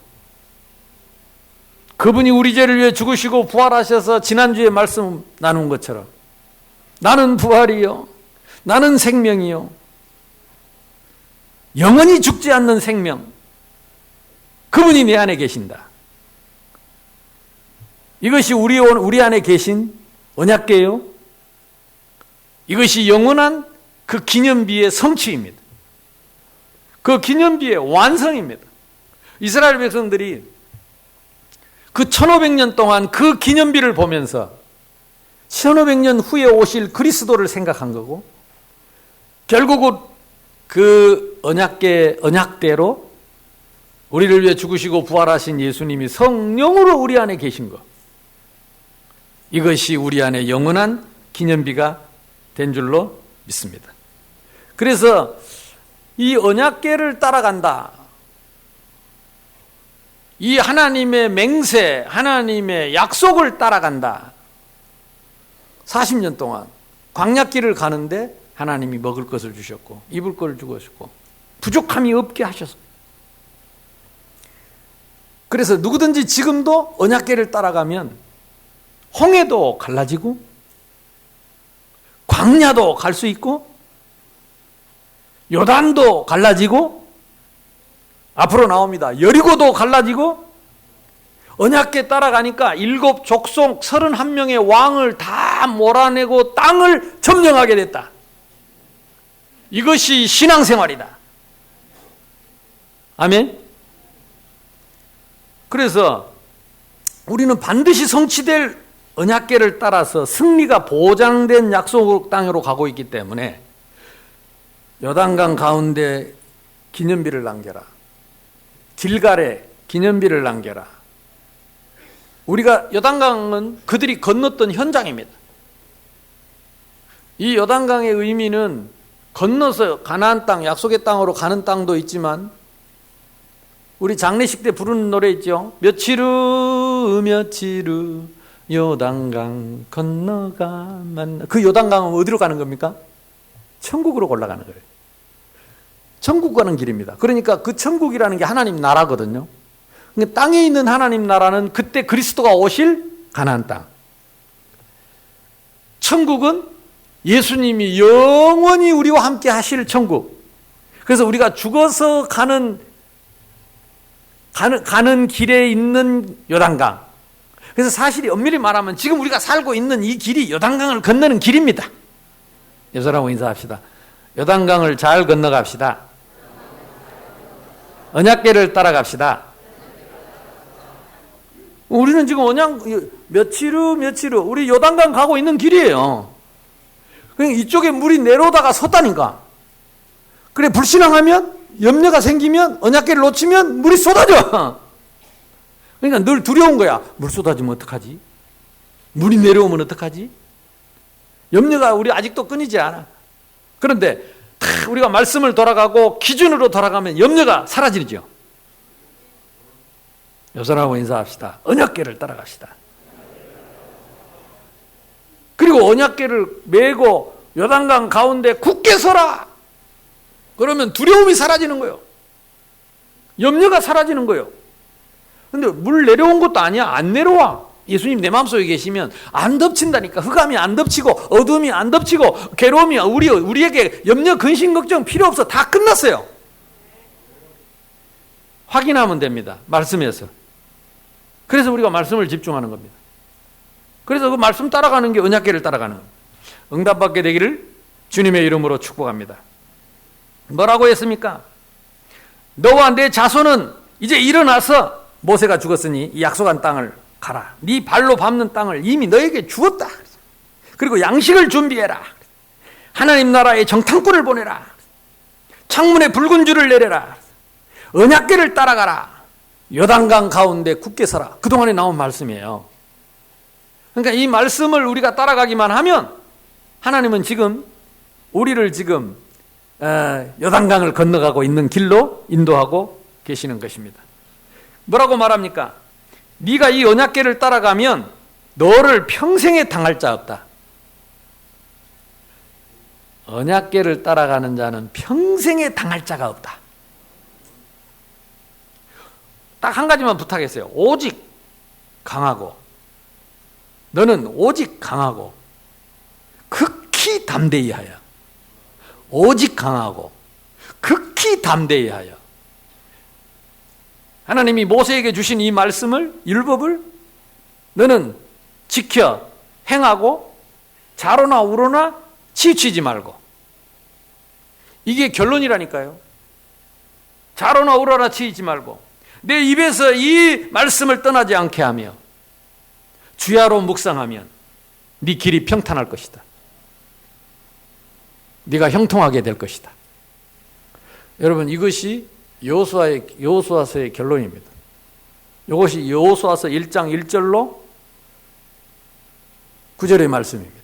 그분이 우리 죄를 위해 죽으시고 부활하셔서 지난주에 말씀 나눈 것처럼 나는 부활이요, 나는 생명이요, 영원히 죽지 않는 생명, 그분이 내 안에 계신다. 이것이 우리 안에 계신 언약궤요. 이것이 영원한 그 기념비의 성취입니다. 그 기념비의 완성입니다. 이스라엘 백성들이 그 1500년 동안 그 기념비를 보면서 1500년 후에 오실 그리스도를 생각한 거고, 결국은 그 언약대로 우리를 위해 죽으시고 부활하신 예수님이 성령으로 우리 안에 계신 것, 이것이 우리 안에 영원한 기념비가 된 줄로 믿습니다. 그래서 이 언약궤를 따라간다, 이 하나님의 맹세, 하나님의 약속을 따라간다. 40년 동안 광야길을 가는데 하나님이 먹을 것을 주셨고 입을 것을 주셨고 부족함이 없게 하셨어요. 그래서 누구든지 지금도 언약궤를 따라가면 홍해도 갈라지고 광야도 갈 수 있고 요단도 갈라지고, 앞으로 나옵니다. 여리고도 갈라지고, 언약궤 따라가니까 7족속 31명의 왕을 다 몰아내고 땅을 점령하게 됐다. 이것이 신앙생활이다. 아멘. 그래서 우리는 반드시 성취될 언약궤를 따라서 승리가 보장된 약속 땅으로 가고 있기 때문에 요단강 가운데 기념비를 남겨라, 길갈에 기념비를 남겨라. 우리가 요단강은 그들이 건넜던 현장입니다. 이 요단강의 의미는 건너서 가나안 땅, 약속의 땅으로 가는 땅도 있지만, 우리 장례식 때 부르는 노래 있죠. 며칠 후 요단강 건너가만. 그 요단강은 어디로 가는 겁니까? 천국으로 올라가는 거예요. 천국 가는 길입니다. 그러니까 그 천국이라는 게 하나님 나라거든요. 그러니까 땅에 있는 하나님 나라는 그때 그리스도가 오실 가나안 땅. 천국은 예수님이 영원히 우리와 함께 하실 천국. 그래서 우리가 죽어서 가는 길에 있는 요단강. 그래서 사실이 엄밀히 말하면 지금 우리가 살고 있는 이 길이 요단강을 건너는 길입니다. 여러분하고 인사합시다. 요단강을 잘 건너갑시다. 언약궤를 따라갑시다. 우리는 지금 며칠 후 우리 요단강 가고 있는 길이에요. 그러니까 이쪽에 물이 내려오다가 섰다니까. 그래, 불신앙하면, 염려가 생기면, 언약궤를 놓치면 물이 쏟아져. 그러니까 늘 두려운 거야. 물 쏟아지면 어떡하지? 물이 내려오면 어떡하지? 염려가 우리 아직도 끊이지 않아. 그런데 우리가 말씀을 돌아가고 기준으로 돌아가면 염려가 사라지죠. 여러분하고 인사합시다. 언약궤를 따라갑시다. 그리고 언약궤를 메고 요단강 가운데 굳게 서라. 그러면 두려움이 사라지는 거예요. 염려가 사라지는 거예요. 근데 물 내려온 것도 아니야. 안 내려와. 예수님 내 마음속에 계시면 안 덮친다니까. 흑암이 안 덮치고 어둠이 안 덮치고 괴로움이 우리에게 염려, 근심, 걱정 필요 없어. 다 끝났어요. 확인하면 됩니다. 말씀에서. 그래서 우리가 말씀을 집중하는 겁니다. 그래서 그 말씀 따라가는 게 언약궤를 따라가는 겁니다. 응답받게 되기를 주님의 이름으로 축복합니다. 뭐라고 했습니까? 너와 내 자손은 이제 일어나서 모세가 죽었으니 이 약속한 땅을 가라. 네 발로 밟는 땅을 이미 너에게 주었다. 그리고 양식을 준비해라. 하나님 나라의 정탐꾼을 보내라. 창문에 붉은 줄을 내려라. 언약궤를 따라가라. 요단강 가운데 굳게 서라. 그동안에 나온 말씀이에요. 그러니까 이 말씀을 우리가 따라가기만 하면 하나님은 지금 우리를 지금 요단강을 건너가고 있는 길로 인도하고 계시는 것입니다. 뭐라고 말합니까? 네가 이 언약궤를 따라가면 너를 평생에 당할 자 없다. 언약궤를 따라가는 자는 평생에 당할 자가 없다. 딱 한 가지만 부탁했어요. 오직 강하고, 너는 오직 강하고 극히 담대히 하여, 오직 강하고 극히 담대히 하여. 하나님이 모세에게 주신 이 말씀을, 율법을 너는 지켜 행하고 좌로나 우로나 치우치지 말고. 이게 결론이라니까요. 좌로나 우로나 치우치지 말고 내 입에서 이 말씀을 떠나지 않게 하며 주야로 묵상하면 네 길이 평탄할 것이다. 네가 형통하게 될 것이다. 여러분, 이것이 여호수아서의 결론입니다. 이것이 여호수아서 1장 1절로 9절의 말씀입니다.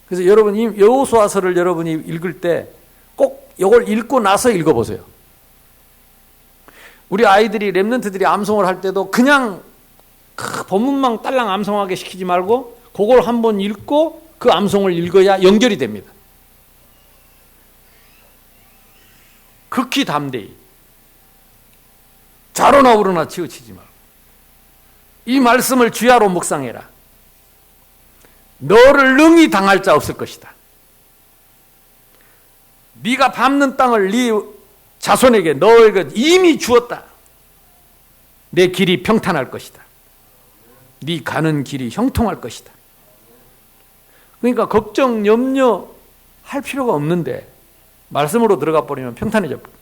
그래서 여러분, 이 여호수아서를 여러분이 읽을 때 꼭 이걸 읽고 나서 읽어보세요. 우리 아이들이, 랩런트들이 암송을 할 때도 그냥 본문만 딸랑 암송하게 시키지 말고 그걸 한번 읽고 그 암송을 읽어야 연결이 됩니다. 극히 담대히 좌로나 우로나 치우치지 말고 이 말씀을 주야로 묵상해라. 너를 능히 당할 자 없을 것이다. 네가 밟는 땅을 네 자손에게 너에게 이미 주었다. 내 길이 평탄할 것이다. 네 가는 길이 형통할 것이다. 그러니까 걱정, 염려할 필요가 없는데 말씀으로 들어가 버리면 평탄해져 버려.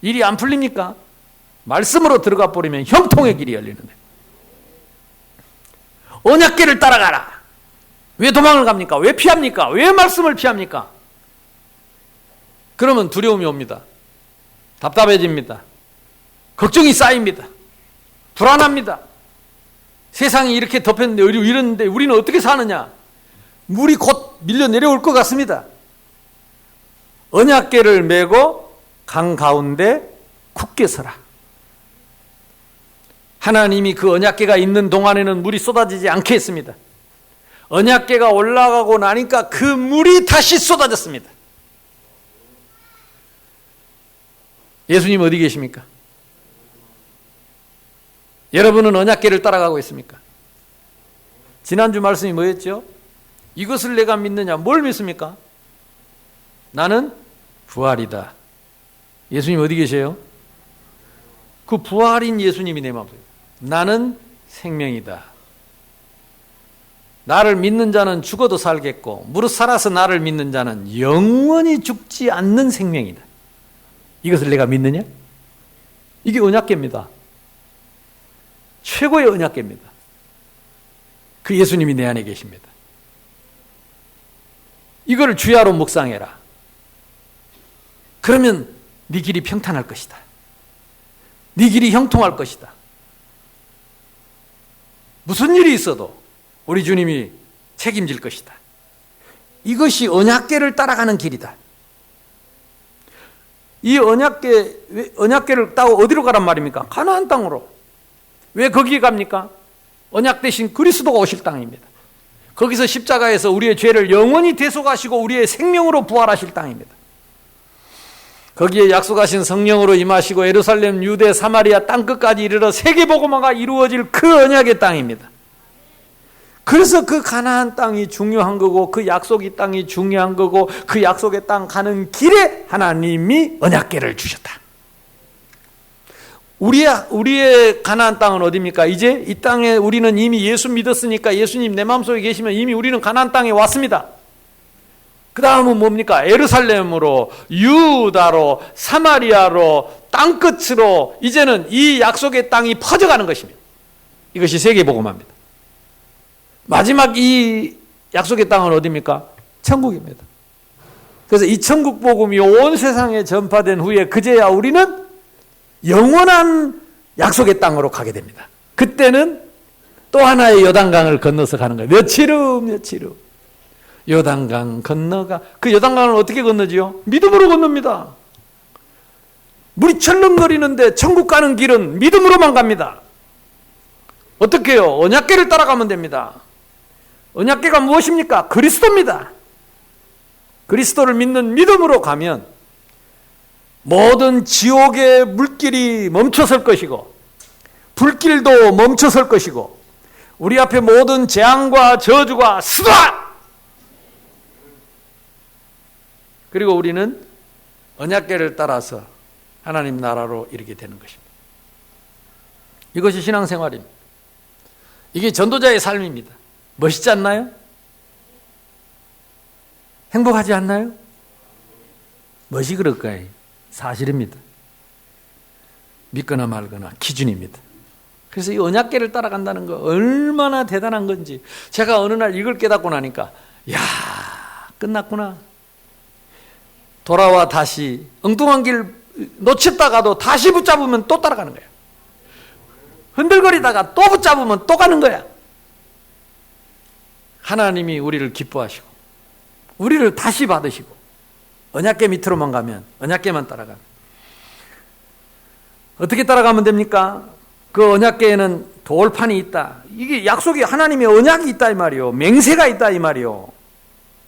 일이 안 풀립니까? 말씀으로 들어가 버리면 형통의 길이 열리는데. 언약궤를 따라가라. 왜 도망을 갑니까? 왜 피합니까? 왜 말씀을 피합니까? 그러면 두려움이 옵니다. 답답해집니다. 걱정이 쌓입니다. 불안합니다. 세상이 이렇게 덮였는데, 이러는데 우리는 어떻게 사느냐? 물이 곧 밀려 내려올 것 같습니다. 언약궤를 메고 강 가운데 굳게 서라. 하나님이 그 언약궤가 있는 동안에는 물이 쏟아지지 않게 했습니다. 언약궤가 올라가고 나니까 그 물이 다시 쏟아졌습니다. 예수님 어디 계십니까? 여러분은 언약궤를 따라가고 있습니까? 지난주 말씀이 뭐였죠? 이것을 내가 믿느냐? 뭘 믿습니까? 나는 부활이다. 예수님 어디 계세요? 그 부활인 예수님이 내 마음속에. 나는 생명이다. 나를 믿는 자는 죽어도 살겠고 무릇 살아서 나를 믿는 자는 영원히 죽지 않는 생명이다. 이것을 내가 믿느냐? 이게 언약궤입니다. 최고의 언약궤입니다. 그 예수님이 내 안에 계십니다. 이거를 주야로 묵상해라. 그러면 네 길이 평탄할 것이다. 네 길이 형통할 것이다. 무슨 일이 있어도 우리 주님이 책임질 것이다. 이것이 언약궤를 따라가는 길이다. 이 언약궤를 따고 어디로 가란 말입니까? 가나안 땅으로. 왜 거기에 갑니까? 언약 대신 그리스도가 오실 땅입니다. 거기서 십자가에서 우리의 죄를 영원히 대속하시고 우리의 생명으로 부활하실 땅입니다. 거기에 약속하신 성령으로 임하시고 예루살렘, 유대, 사마리아 땅끝까지 이르러 세계복음화가 이루어질 그 언약의 땅입니다. 그래서 그 가나안 땅이 중요한 거고 그 약속의 땅이 중요한 거고 그 약속의 땅 가는 길에 하나님이 언약궤를 주셨다. 우리의 가나안 땅은 어디입니까? 이제 이 땅에 우리는 이미 예수 믿었으니까 예수님 내 마음속에 계시면 이미 우리는 가나안 땅에 왔습니다. 그 다음은 뭡니까? 예루살렘으로, 유다로, 사마리아로, 땅끝으로 이제는 이 약속의 땅이 퍼져가는 것입니다. 이것이 세계복음화입니다. 마지막 이 약속의 땅은 어디입니까? 천국입니다. 그래서 이 천국 복음이 온 세상에 전파된 후에 그제야 우리는 영원한 약속의 땅으로 가게 됩니다. 그때는 또 하나의 요단강을 건너서 가는 거예요. 며칠 후 요단강 건너가. 그 요단강을 어떻게 건너지요? 믿음으로 건넙니다. 물이 철렁거리는데 천국 가는 길은 믿음으로만 갑니다. 어떻게 해요? 언약궤를 따라가면 됩니다. 언약궤가 무엇입니까? 그리스도입니다. 그리스도를 믿는 믿음으로 가면 모든 지옥의 물길이 멈춰설 것이고 불길도 멈춰설 것이고 우리 앞에 모든 재앙과 저주가 쓰다! 그리고 우리는 언약궤를 따라서 하나님 나라로 이르게 되는 것입니다. 이것이 신앙생활입니다. 이게 전도자의 삶입니다. 멋있지 않나요? 행복하지 않나요? 멋이 그럴까요? 사실입니다. 믿거나 말거나 기준입니다. 그래서 이 언약궤를 따라간다는 거 얼마나 대단한 건지 제가 어느 날 이걸 깨닫고 나니까 야, 끝났구나. 돌아와 다시 엉뚱한 길 놓쳤다가도 다시 붙잡으면 또 따라가는 거야. 흔들거리다가 또 붙잡으면 또 가는 거야. 하나님이 우리를 기뻐하시고 우리를 다시 받으시고 언약궤 밑으로만 가면 언약궤만 따라가면 어떻게 따라가면 됩니까? 그 언약궤에는 돌판이 있다. 이게 약속이 하나님의 언약이 있다 이 말이요. 맹세가 있다 이 말이요.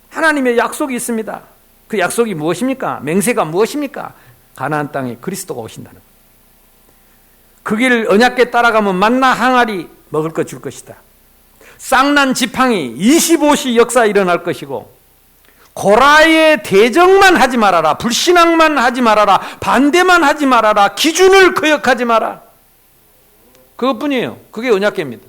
하나님의 약속이 있습니다. 그 약속이 무엇입니까? 맹세가 무엇입니까? 가나안 땅에 그리스도가 오신다는 것. 그 길 언약궤 따라가면 만나 항아리 먹을 것 줄 것이다. 쌍난 지팡이 25시 역사 일어날 것이고 고라의 대적만 하지 말아라. 불신앙만 하지 말아라. 반대만 하지 말아라. 기준을 거역하지 마라. 그것뿐이에요. 그게 언약궤입니다.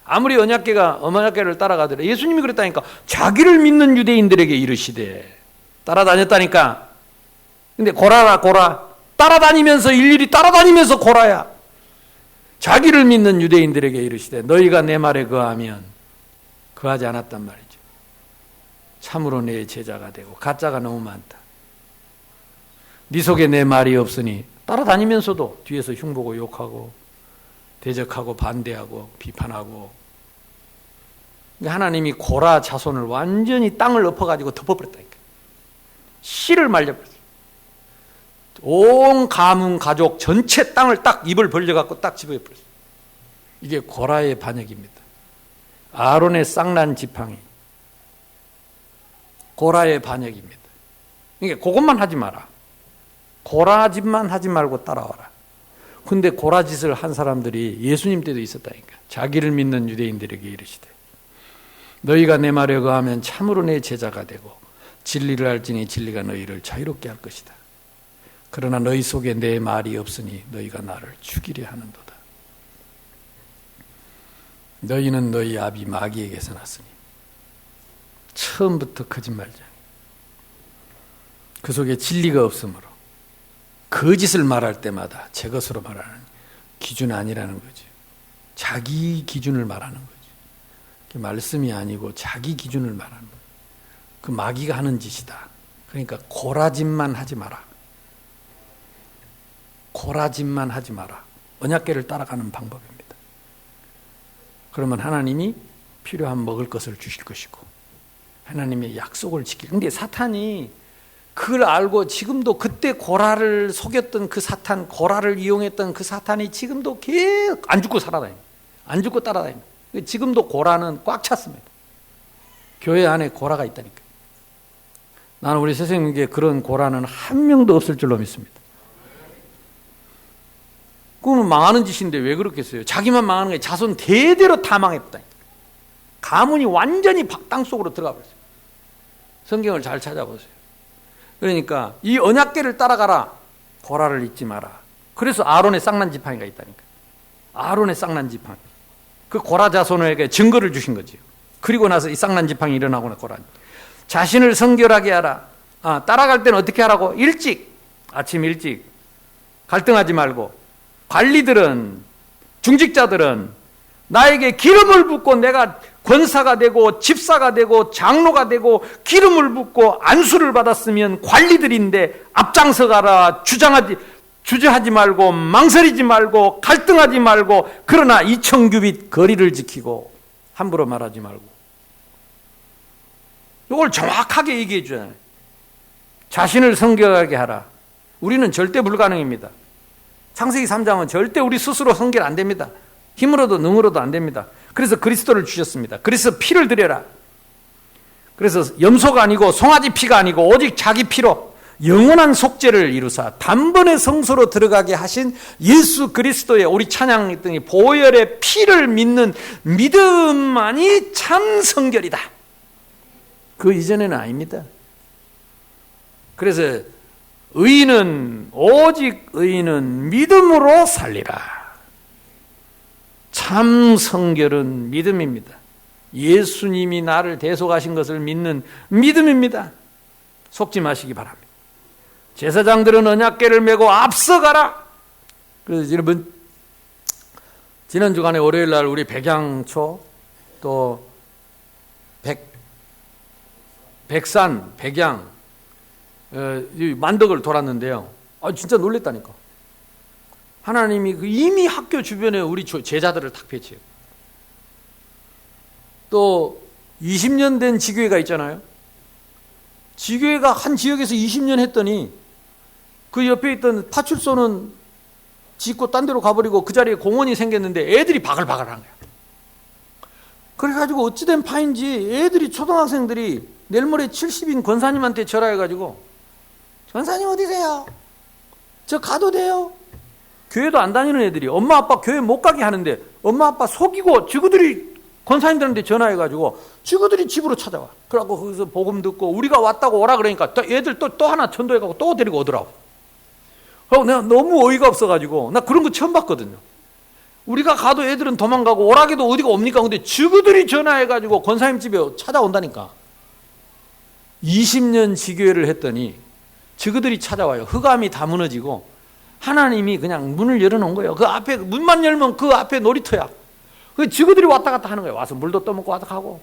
아무리 언약궤를 따라가더라도 예수님이 그랬다니까. 자기를 믿는 유대인들에게 이르시되 따라다녔다니까. 근데 고라라 고라. 따라다니면서 일일이 따라다니면서 고라야. 자기를 믿는 유대인들에게 이르시되 너희가 내 말에 거하면 거하지 않았단 말이죠. 참으로 내 제자가 되고 가짜가 너무 많다. 네 속에 내 말이 없으니 따라다니면서도 뒤에서 흉보고 욕하고 대적하고 반대하고 비판하고. 하나님이 고라 자손을 완전히 땅을 엎어가지고 덮어버렸다니까. 씨를 말려버렸어요. 온 가문 가족 전체 땅을 딱 입을 벌려갖고 딱 집어버렸어요. 이게 고라의 반역입니다. 아론의 쌍난 지팡이 고라의 반역입니다. 이게 그것만 하지 마라. 고라짓만 하지 말고 따라와라. 근데 고라짓을 한 사람들이 예수님 때도 있었다니까. 자기를 믿는 유대인들에게 이르시되 너희가 내 말에 거하면 참으로 내 제자가 되고 진리를 알지니 진리가 너희를 자유롭게 할 것이다. 그러나 너희 속에 내 말이 없으니 너희가 나를 죽이려 하는도다. 너희는 너희 아비 마귀에게서 났으니. 처음부터 거짓말쟁이. 그 속에 진리가 없으므로 거짓을 말할 때마다 제 것으로 말하는 기준 아니라는 거죠. 자기 기준을 말하는 거죠. 말씀이 아니고 자기 기준을 말하는 거예요. 그 마귀가 하는 짓이다. 그러니까 고라짓만 하지 마라. 고라짓만 하지 마라. 언약궤를 따라가는 방법입니다. 그러면 하나님이 필요한 먹을 것을 주실 것이고 하나님의 약속을 지킬. 근데 사탄이 그걸 알고 지금도 그때 고라를 속였던 그 사탄, 고라를 이용했던 그 사탄이 지금도 계속 안 죽고 살아다닙니다. 안 죽고 따라다닙니다. 지금도 고라는 꽉 찼습니다. 교회 안에 고라가 있다니까요. 나는 우리 선생님께 그런 고라는 한 명도 없을 줄로 믿습니다. 그건 망하는 짓인데 왜 그렇겠어요? 자기만 망하는 게 자손 대대로 다 망했다니까. 가문이 완전히 땅속으로 들어가 버렸어요. 성경을 잘 찾아보세요. 그러니까 이 언약궤를 따라가라. 고라를 잊지 마라. 그래서 아론의 쌍난 지팡이가 있다니까. 아론의 쌍난 지팡이. 그 고라 자손에게 증거를 주신 거지요. 그리고 나서 이 쌍난 지팡이 일어나고 고라. 자신을 성결하게 하라. 따라갈 때는 어떻게 하라고? 아침 일찍 갈등하지 말고 관리들은 중직자들은 나에게 기름을 붓고 내가 권사가 되고 집사가 되고 장로가 되고 기름을 붓고 안수를 받았으면 관리들인데 앞장서 가라. 주저하지 말고 망설이지 말고 갈등하지 말고 그러나 2000규빗 거리를 지키고 함부로 말하지 말고. 이걸 정확하게 얘기해 주잖아요. 자신을 성결하게 하라. 우리는 절대 불가능입니다. 창세기 3장은 절대 우리 스스로 성결 안 됩니다. 힘으로도 능으로도 안 됩니다. 그래서 그리스도를 주셨습니다. 그래서 피를 드려라. 그래서 염소가 아니고 송아지 피가 아니고 오직 자기 피로 영원한 속죄를 이루사 단번에 성소로 들어가게 하신 예수 그리스도의, 우리 찬양했더니 보혈의 피를 믿는 믿음만이 참 성결이다. 그 이전에는 아닙니다. 그래서 오직 의인은 믿음으로 살리라. 참 성결은 믿음입니다. 예수님이 나를 대속하신 것을 믿는 믿음입니다. 속지 마시기 바랍니다. 제사장들은 언약궤를 메고 앞서가라. 그래서 여러분, 지난 주간에 월요일 날 우리 백양초 또 백산, 백양 만덕을 돌았는데요. 진짜 놀랬다니까. 하나님이 이미 학교 주변에 우리 제자들을 탁 배치해요. 또 20년 된 지교회가 있잖아요. 지교회가 한 지역에서 20년 했더니 그 옆에 있던 파출소는 짓고 딴 데로 가버리고 그 자리에 공원이 생겼는데 애들이 바글바글한 거야. 그래가지고 어찌된 파인지 애들이, 초등학생들이 내일 모레 70인 권사님한테 전화해가지고, 권사님 어디세요? 저 가도 돼요? 교회도 안 다니는 애들이 엄마 아빠 교회 못 가게 하는데 엄마 아빠 속이고 지구들이 권사님들한테 전화해가지고 지구들이 집으로 찾아와. 그래갖고 거기서 복음 듣고 우리가 왔다고 오라 그러니까 또 애들 또 하나 전도해가고 또 데리고 오더라고. 그리고 내가 너무 어이가 없어가지고, 나 그런 거 처음 봤거든요. 우리가 가도 애들은 도망가고 오라게도 어디가 옵니까? 근데 지구들이 전화해가지고 권사님 집에 찾아온다니까. 20년 지교회를 했더니 지구들이 찾아와요. 흑암이 다 무너지고 하나님이 그냥 문을 열어놓은 거예요. 그 앞에 문만 열면 그 앞에 놀이터야. 그 지구들이 왔다 갔다 하는 거예요. 와서 물도 떠먹고 왔다 가고.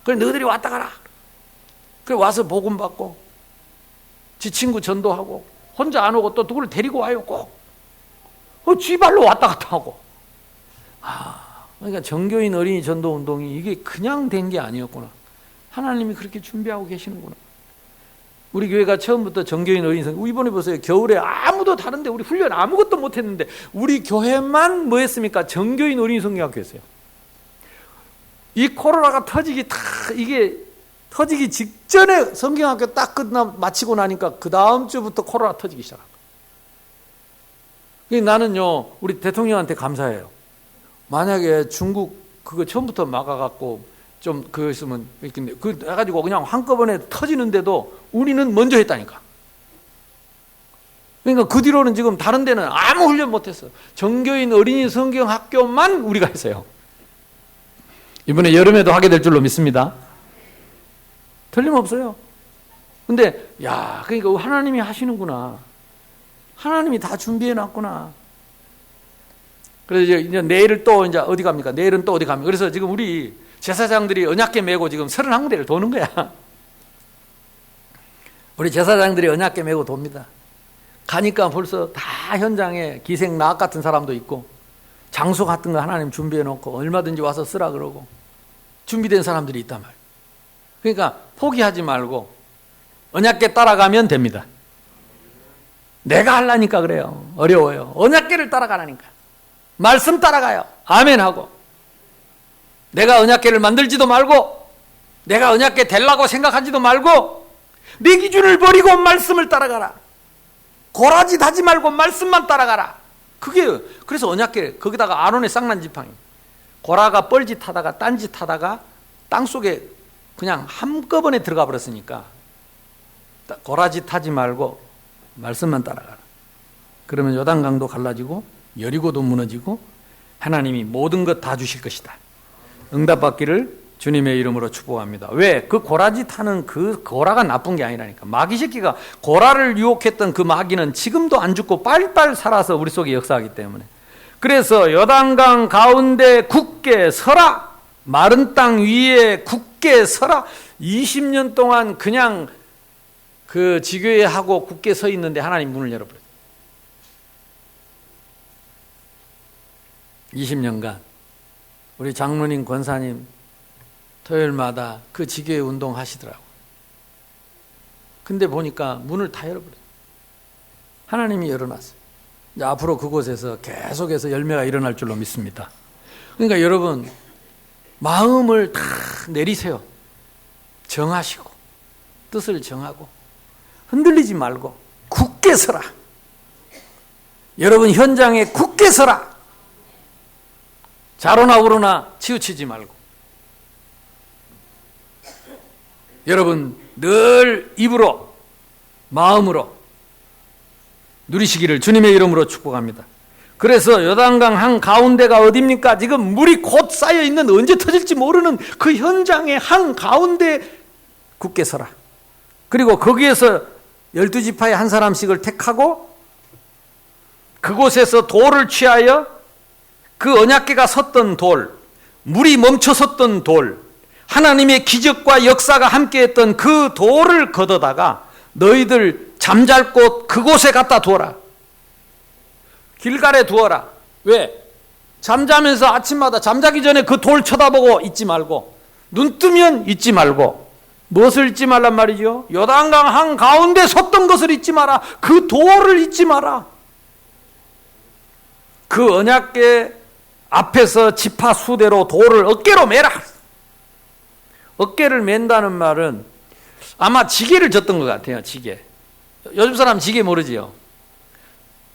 그래 너희들이 왔다 가라. 그래 와서 복음 받고 지 친구 전도하고, 혼자 안 오고 또 누구를 데리고 와요. 꼭 쥐발로 왔다 갔다 하고. 그러니까 정교인 어린이 전도 운동이 이게 그냥 된 게 아니었구나. 하나님이 그렇게 준비하고 계시는구나. 우리 교회가 처음부터 정교인 어린이 성, 이번에 보세요. 겨울에 아무도 다른데 우리 훈련 아무것도 못했는데 우리 교회만 뭐 했습니까? 정교인 어린이 성경학교였어요. 이 코로나가 이게 터지기 직전에 성경학교 딱 마치고 나니까 그 다음 주부터 코로나 터지기 시작한 거예요. 나는요, 우리 대통령한테 감사해요. 만약에 중국 그거 처음부터 막아갖고 좀 그거 있으면 그 해가지고 그냥 한꺼번에 터지는데도 우리는 먼저 했다니까. 그러니까 그 뒤로는 지금 다른 데는 아무 훈련 못했어. 정교인 어린이 성경학교만 우리가 했어요. 이번에 여름에도 하게 될 줄로 믿습니다. 틀림없어요. 근데 그러니까 하나님이 하시는구나. 하나님이 다 준비해놨구나. 그래서 이제 내일은 또 이제 어디 갑니까? 내일은 또 어디 갑니까? 그래서 지금 우리 제사장들이 언약궤 메고 지금 31군데를 도는 거야. 우리 제사장들이 언약궤 메고 돕니다. 가니까 벌써 다 현장에 기생 나학 같은 사람도 있고, 장소 같은 거 하나님 준비해 놓고 얼마든지 와서 쓰라 그러고 준비된 사람들이 있단 말이에요. 그러니까 포기하지 말고 언약궤 따라가면 됩니다. 내가 하려니까 그래요. 어려워요. 언약궤를 따라가라니까. 말씀 따라가요. 아멘 하고. 내가 언약궤를 만들지도 말고, 내가 언약궤 되려고 생각하지도 말고, 내 기준을 버리고 말씀을 따라가라. 고라짓 하지 말고 말씀만 따라가라. 그래서 언약궤, 거기다가 아론의 쌍난 지팡이. 고라가 뻘짓 하다가 딴짓 하다가 땅속에 그냥 한꺼번에 들어가 버렸으니까 고라짓 하지 말고 말씀만 따라가라. 그러면 요단강도 갈라지고 여리고도 무너지고 하나님이 모든 것 다 주실 것이다. 응답받기를 주님의 이름으로 축복합니다. 왜? 그 고라짓 하는 그 고라가 나쁜 게 아니라니까. 마귀 새끼가 고라를 유혹했던 그 마귀는 지금도 안 죽고 빨빨 살아서 우리 속에 역사하기 때문에. 그래서 요단강 가운데 굳게 서라. 마른 땅 위에 굳게 서라. 20년 동안 그냥 그 지교회 하고 굳게 서 있는데 하나님 문을 열어버렸어요. 20년간 우리 장로님, 권사님 토요일마다 그 지교회 운동 하시더라고. 근데 보니까 문을 다 열어버려요. 하나님이 열어놨어요. 이제 앞으로 그곳에서 계속해서 열매가 일어날 줄로 믿습니다. 그러니까 여러분, 마음을 다 내리세요. 정하시고, 뜻을 정하고, 흔들리지 말고 굳게 서라. 여러분 현장에 굳게 서라. 좌로나 우로나 치우치지 말고. 여러분 늘 입으로 마음으로 누리시기를 주님의 이름으로 축복합니다. 그래서 요단강 한 가운데가 어디입니까? 지금 물이 곧 쌓여 있는, 언제 터질지 모르는 그 현장의 한 가운데 굳게 서라. 그리고 거기에서 12지파의 한 사람씩을 택하고 그곳에서 돌을 취하여 그 언약궤가 섰던 돌, 물이 멈춰 섰던 돌, 하나님의 기적과 역사가 함께했던 그 돌을 걷어다가 너희들 잠잘 곳 그곳에 갖다 두어라. 길갈에 두어라. 왜? 잠자면서 아침마다 잠자기 전에 그 돌 쳐다보고 잊지 말고, 눈 뜨면 잊지 말고. 무엇을 잊지 말란 말이죠? 요단강 한가운데 섰던 것을 잊지 마라. 그 돌을 잊지 마라. 그 언약궤 앞에서 지파 수대로 돌을 어깨로 매라. 어깨를 맨다는 말은 아마 지게를 졌던 것 같아요. 지게. 요즘 사람 지게 모르지요.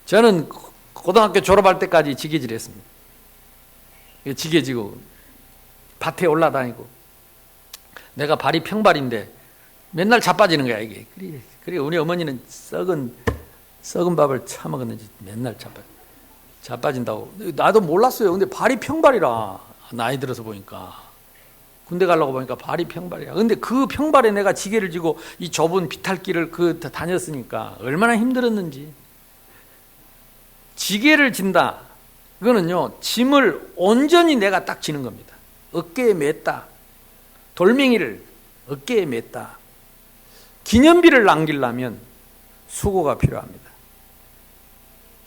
저는 고등학교 졸업할 때까지 지게질 했습니다. 지게 지고 밭에 올라다니고, 내가 발이 평발인데 맨날 자빠지는 거야 이게. 그래 우리 어머니는 썩은 밥을 처먹었는지 맨날 자빠진다고. 나도 몰랐어요. 근데 발이 평발이라, 나이 들어서 보니까, 군대 가려고 보니까 발이 평발이야. 근데 그 평발에 내가 지게를 지고 이 좁은 비탈길을 다녔으니까 얼마나 힘들었는지. 지게를 진다. 이거는요, 짐을 온전히 내가 딱 지는 겁니다. 어깨에 맸다. 돌멩이를 어깨에 맸다. 기념비를 남기려면 수고가 필요합니다.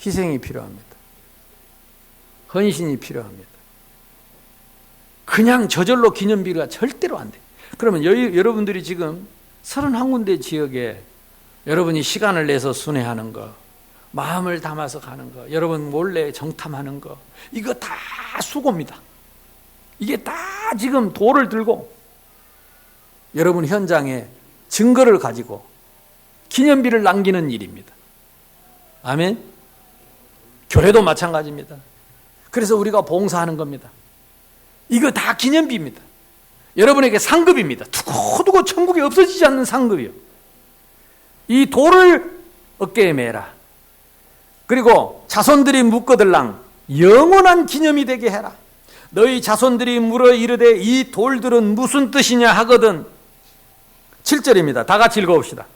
희생이 필요합니다. 헌신이 필요합니다. 그냥 저절로 기념비가 절대로 안 돼. 그러면 여러분들이 지금 31군데 지역에 여러분이 시간을 내서 순회하는 거, 마음을 담아서 가는 거, 여러분 몰래 정탐하는 거, 이거 다 수고입니다. 이게 다 지금 돌을 들고 여러분 현장에 증거를 가지고 기념비를 남기는 일입니다. 아멘? 교회도 마찬가지입니다. 그래서 우리가 봉사하는 겁니다. 이거 다 기념비입니다. 여러분에게 상급입니다. 두고두고 천국에 없어지지 않는 상급이요. 이 돌을 어깨에 매라. 그리고 자손들이 묻거들랑 영원한 기념이 되게 해라. 너희 자손들이 물어 이르되 이 돌들은 무슨 뜻이냐 하거든. 7절입니다. 다 같이 읽어봅시다.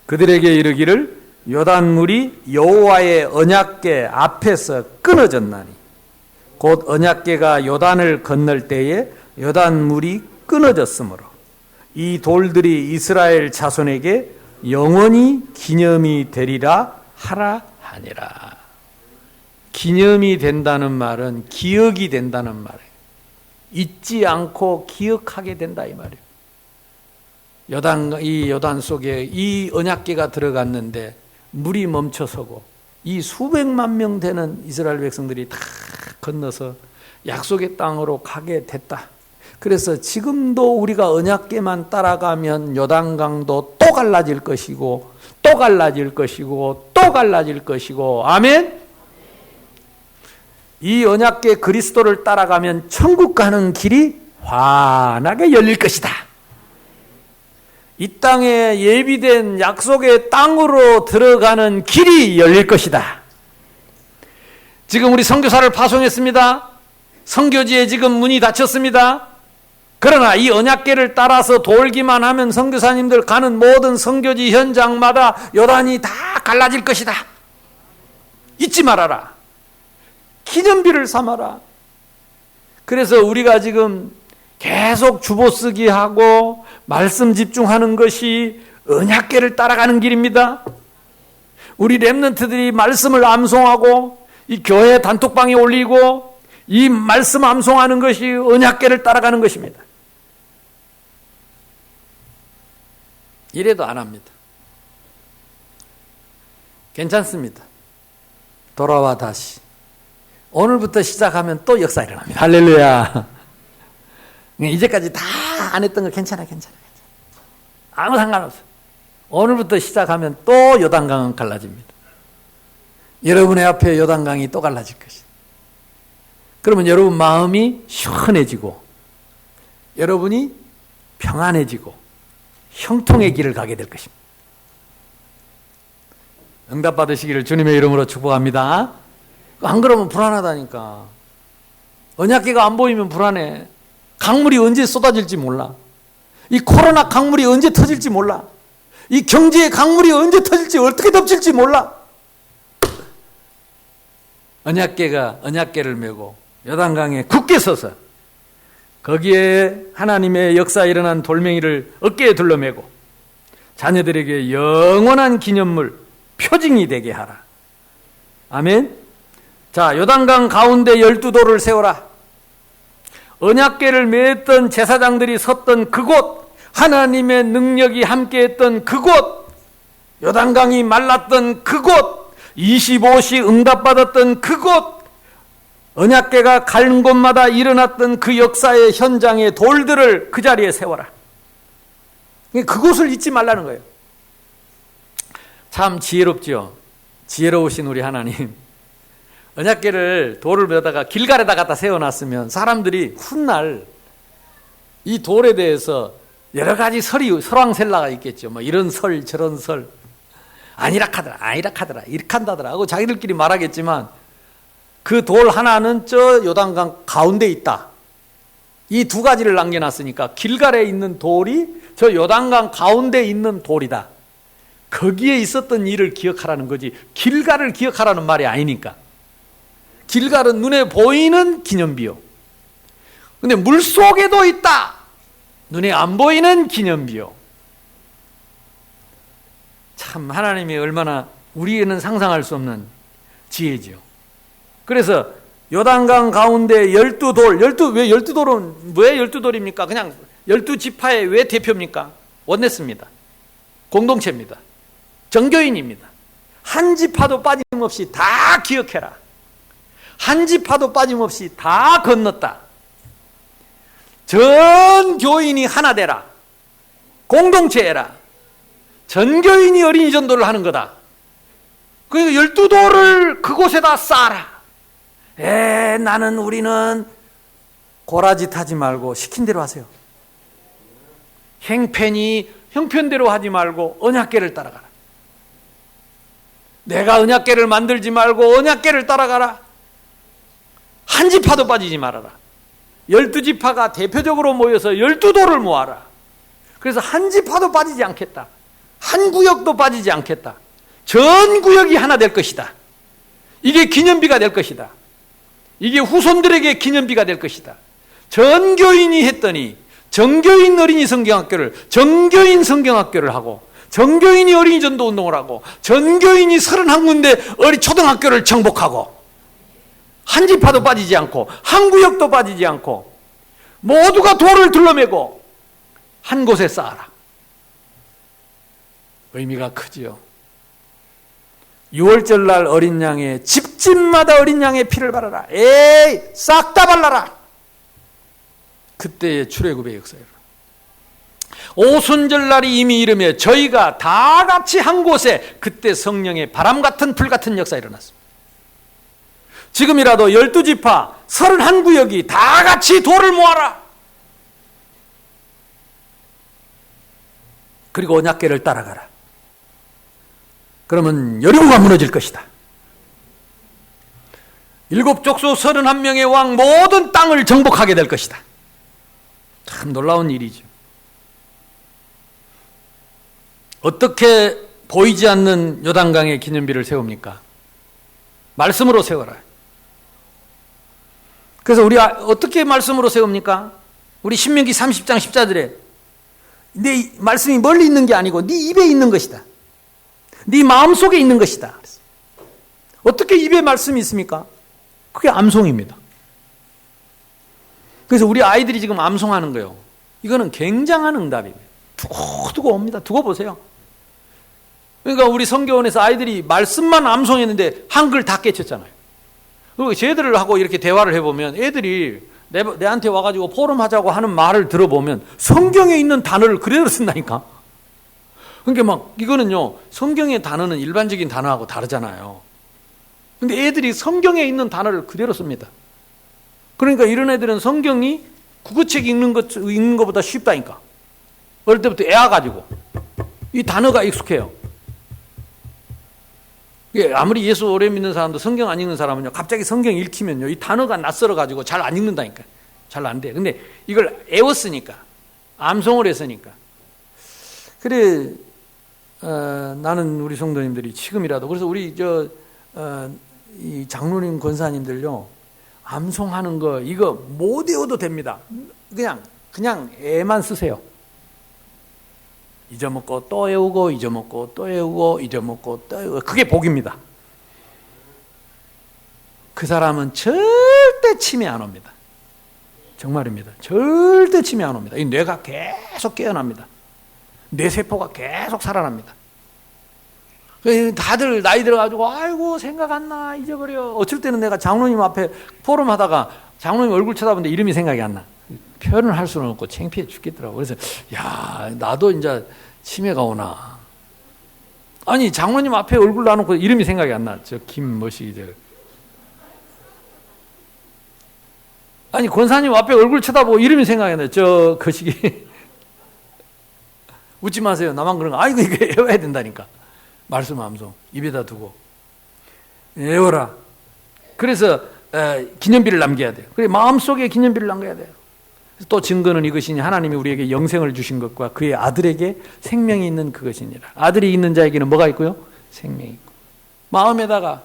그들에게 이르기를 요단물이 여호와의 언약궤 앞에서 끊어졌나니, 곧 언약궤가 요단을 건널 때에 요단물이 끊어졌으므로 이 돌들이 이스라엘 자손에게 영원히 기념이 되리라 하라 하니라. 기념이 된다는 말은 기억이 된다는 말이에요. 잊지 않고 기억하게 된다 이 말이에요. 이 요단 속에 이 언약궤가 들어갔는데 물이 멈춰서고 이 수백만 명 되는 이스라엘 백성들이 다 건너서 약속의 땅으로 가게 됐다. 그래서 지금도 우리가 언약궤만 따라가면 요단강도 또 갈라질 것이고 또 갈라질 것이고 또 갈라질 것이고, 아멘? 이 언약궤 그리스도를 따라가면 천국 가는 길이 환하게 열릴 것이다. 이 땅에 예비된 약속의 땅으로 들어가는 길이 열릴 것이다. 지금 우리 선교사를 파송했습니다. 선교지에 지금 문이 닫혔습니다. 그러나 이 언약궤를 따라서 돌기만 하면 선교사님들 가는 모든 선교지 현장마다 요단이 다 갈라질 것이다. 잊지 말아라. 기념비를 삼아라. 그래서 우리가 지금 계속 주보쓰기 하고 말씀 집중하는 것이 언약궤를 따라가는 길입니다. 우리 렘넌트들이 말씀을 암송하고 이 교회 단톡방에 올리고 이 말씀 암송하는 것이 언약궤를 따라가는 것입니다. 이래도 안 합니다. 괜찮습니다. 돌아와 다시. 오늘부터 시작하면 또 역사 일어납니다. 할렐루야. 이제까지 다 안 했던 거 괜찮아. 아무 상관없어. 오늘부터 시작하면 또 요단강은 갈라집니다. 여러분의 앞에 요단강이 또 갈라질 것이다. 그러면 여러분 마음이 시원해지고 여러분이 평안해지고 형통의 길을 가게 될 것입니다. 응답 받으시기를 주님의 이름으로 축복합니다. 안 그러면 불안하다니까. 언약궤가 안 보이면 불안해. 강물이 언제 쏟아질지 몰라. 이 코로나 강물이 언제 터질지 몰라. 이 경제의 강물이 언제 터질지 어떻게 덮칠지 몰라. 언약궤를 메고 요단강에 굳게 서서 거기에 하나님의 역사에 일어난 돌멩이를 어깨에 둘러매고 자녀들에게 영원한 기념물, 표징이 되게 하라. 아멘. 자, 요단강 가운데 12돌을 세워라. 언약궤를 메었던 제사장들이 섰던 그곳, 하나님의 능력이 함께했던 그곳, 요단강이 말랐던 그곳, 25시 응답받았던 그곳, 언약궤가 간 곳마다 일어났던 그 역사의 현장의 돌들을 그 자리에 세워라. 그곳을 잊지 말라는 거예요. 참 지혜롭죠. 지혜로우신 우리 하나님. 언약궤를 돌을 메다가 길가에다 갖다 세워놨으면 사람들이 훗날 이 돌에 대해서 여러 가지 설왕설라가 있겠죠. 뭐 이런 설 저런 설 아니라카더라 이렇게 한다더라 하고 자기들끼리 말하겠지만 그 돌 하나는 저 요단강 가운데 있다. 이 두 가지를 남겨놨으니까 길갈에 있는 돌이 저 요단강 가운데 있는 돌이다. 거기에 있었던 일을 기억하라는 거지 길갈을 기억하라는 말이 아니니까. 길갈은 눈에 보이는 기념비요. 근데 물속에도 있다. 눈에 안 보이는 기념비요. 참 하나님이 얼마나 우리에는 상상할 수 없는 지혜지요. 그래서 요단강 가운데 12돌, 왜 12돌은 왜 12돌입니까? 그냥 12지파의 왜 대표입니까? 원내스입니다. 공동체입니다. 정교인입니다. 한 지파도 빠짐없이 다 기억해라. 한 지파도 빠짐없이 다 건넜다. 전 교인이 하나 되라. 공동체해라. 전 교인이 어린이 전도를 하는 거다. 그러니까 12돌을 그곳에다 쌓아라. 우리는 고라짓 하지 말고 시킨 대로 하세요. 형편대로 하지 말고 언약궤를 따라가라. 내가 언약궤를 만들지 말고 언약궤를 따라가라. 한 지파도 빠지지 말아라. 12지파가 대표적으로 모여서 12돌을 모아라. 그래서 한 지파도 빠지지 않겠다. 한 구역도 빠지지 않겠다. 전 구역이 하나 될 것이다. 이게 기념비가 될 것이다. 이게 후손들에게 기념비가 될 것이다. 전교인이 했더니 정교인 어린이 성경학교를 정교인 성경학교를 하고 정교인이 어린이 전도 운동을 하고 전교인이 31군데 어린 초등학교를 정복하고 한 지파도 빠지지 않고 한 구역도 빠지지 않고 모두가 돌을 둘러매고 한 곳에 쌓아라. 의미가 크지요. 6월절 날 어린 양의 집집마다 어린 양의 피를 바라라. 싹 다 발라라. 그때의 출애굽의 역사예요. 오순절 날이 이미 이르며 저희가 다 같이 한 곳에 그때 성령의 바람 같은 불 같은 역사가 일어났습니다. 지금이라도 12지파 31구역이 다 같이 돌을 모아라. 그리고 언약궤를 따라가라. 그러면 여리고가 무너질 것이다. 7족속 31명의 왕 모든 땅을 정복하게 될 것이다. 참 놀라운 일이죠. 어떻게 보이지 않는 요단강의 기념비를 세웁니까? 말씀으로 세워라. 그래서 우리 어떻게 말씀으로 세웁니까? 우리 신명기 30장 14절에 네 말씀이 멀리 있는 게 아니고 네 입에 있는 것이다. 네 마음속에 있는 것이다. 어떻게 입에 말씀이 있습니까? 그게 암송입니다. 그래서 우리 아이들이 지금 암송하는 거예요. 이거는 굉장한 응답입니다. 두고 옵니다. 두고 보세요. 그러니까 우리 성교원에서 아이들이 말씀만 암송했는데 한글 다 깨쳤잖아요. 그리고 쟤들하고 이렇게 대화를 해보면 애들이 내한테 와가지고 포럼하자고 하는 말을 들어보면 성경에 있는 단어를 그대로 쓴다니까. 그러니까 막 이거는요, 성경의 단어는 일반적인 단어하고 다르잖아요. 근데 애들이 성경에 있는 단어를 그대로 씁니다. 그러니까 이런 애들은 성경이 국어책 읽는 것보다 쉽다니까. 어릴 때부터 애와가지고 이 단어가 익숙해요. 아무리 예수 오래 믿는 사람도 성경 안 읽는 사람은요, 갑자기 성경 읽히면요, 이 단어가 낯설어가지고 잘 안 읽는다니까. 잘 안 돼. 근데 이걸 애웠으니까, 암송을 했으니까. 그래, 나는 우리 성도님들이 지금이라도, 그래서 우리 이 장로님 권사님들요, 암송하는 거 이거 못 외워도 됩니다. 그냥 애만 쓰세요. 잊어먹고 또 외우고, 잊어먹고 또 외우고, 잊어먹고 또 외우고. 그게 복입니다. 그 사람은 절대 치매 안 옵니다. 정말입니다. 절대 치매 안 옵니다. 이 뇌가 계속 깨어납니다. 뇌세포가 계속 살아납니다. 다들 나이 들어가지고 아이고 생각 안 나, 잊어버려. 어쩔 때는 내가 장로님 앞에 포럼 하다가 장로님 얼굴 쳐다보는데 이름이 생각이 안 나. 표현을 할 수는 없고 창피해 죽겠더라고. 그래서 야, 나도 이제 치매가 오나. 아니, 장로님 앞에 얼굴 놔놓고 이름이 생각이 안 나. 저 김머시기. 아니, 권사님 앞에 얼굴 쳐다보고 이름이 생각이 안 나. 저 거시기. 웃지 마세요. 나만 그런 거. 아이고, 이거 외워야 된다니까. 말씀 암송 입에다 두고 외워라. 그래서 기념비를 남겨야 돼요. 그래, 마음속에 기념비를 남겨야 돼요. 또 증거는 이것이니 하나님이 우리에게 영생을 주신 것과 그의 아들에게 생명이 있는 그것이니라. 아들이 있는 자에게는 뭐가 있고요? 생명이 있고. 마음에다가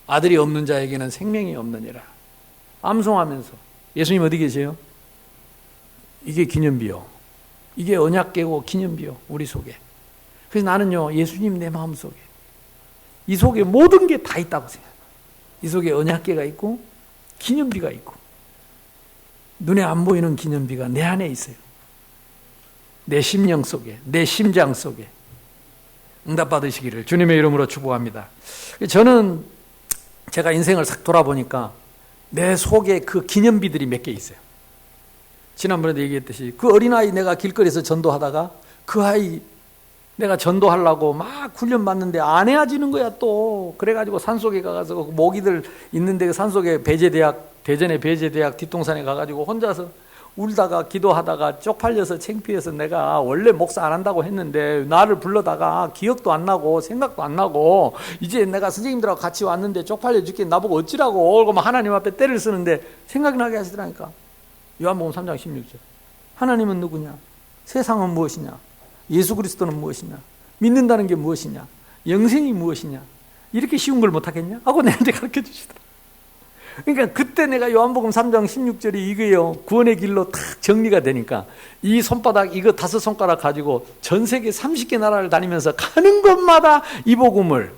아들이 없는 자에게는 생명이 없느니라. 암송하면서. 예수님 어디 계세요? 이게 기념비요. 이게 언약궤고 기념비요. 우리 속에. 그래서 나는요, 예수님 내 마음속에, 이 속에 모든 게 다 있다고 생각해요. 이 속에 언약궤가 있고 기념비가 있고, 눈에 안 보이는 기념비가 내 안에 있어요. 내 심령 속에, 내 심장 속에. 응답받으시기를 주님의 이름으로 축복합니다. 저는 제가 인생을 싹 돌아보니까 내 속에 그 기념비들이 몇 개 있어요. 지난번에도 얘기했듯이 그 어린아이 내가 길거리에서 전도하다가 그 아이 내가 전도하려고 막 훈련 받는데 안 헤어지는 거야 또. 그래가지고 산속에 가서 모기들 있는데 산속에 대전의 배제대학 뒷동산에 가가지고 혼자서 울다가 기도하다가 쪽팔려서 창피해서 내가 원래 목사 안 한다고 했는데 나를 불러다가 기억도 안 나고 생각도 안 나고 이제 내가 선생님들하고 같이 왔는데 쪽팔려 죽게 나보고 어찌라고 그러고 하나님 앞에 때를 쓰는데 생각이 나게 하시더라니까. 요한복음 3장 16절. 하나님은 누구냐? 세상은 무엇이냐? 예수 그리스도는 무엇이냐? 믿는다는 게 무엇이냐? 영생이 무엇이냐? 이렇게 쉬운 걸 못하겠냐? 하고 내한테 가르쳐 주시더라. 그러니까 그때 내가 요한복음 3장 16절이 이거요, 구원의 길로 탁 정리가 되니까 이 손바닥 이거 5손가락 가지고 전 세계 30개 나라를 다니면서 가는 곳마다 이 복음을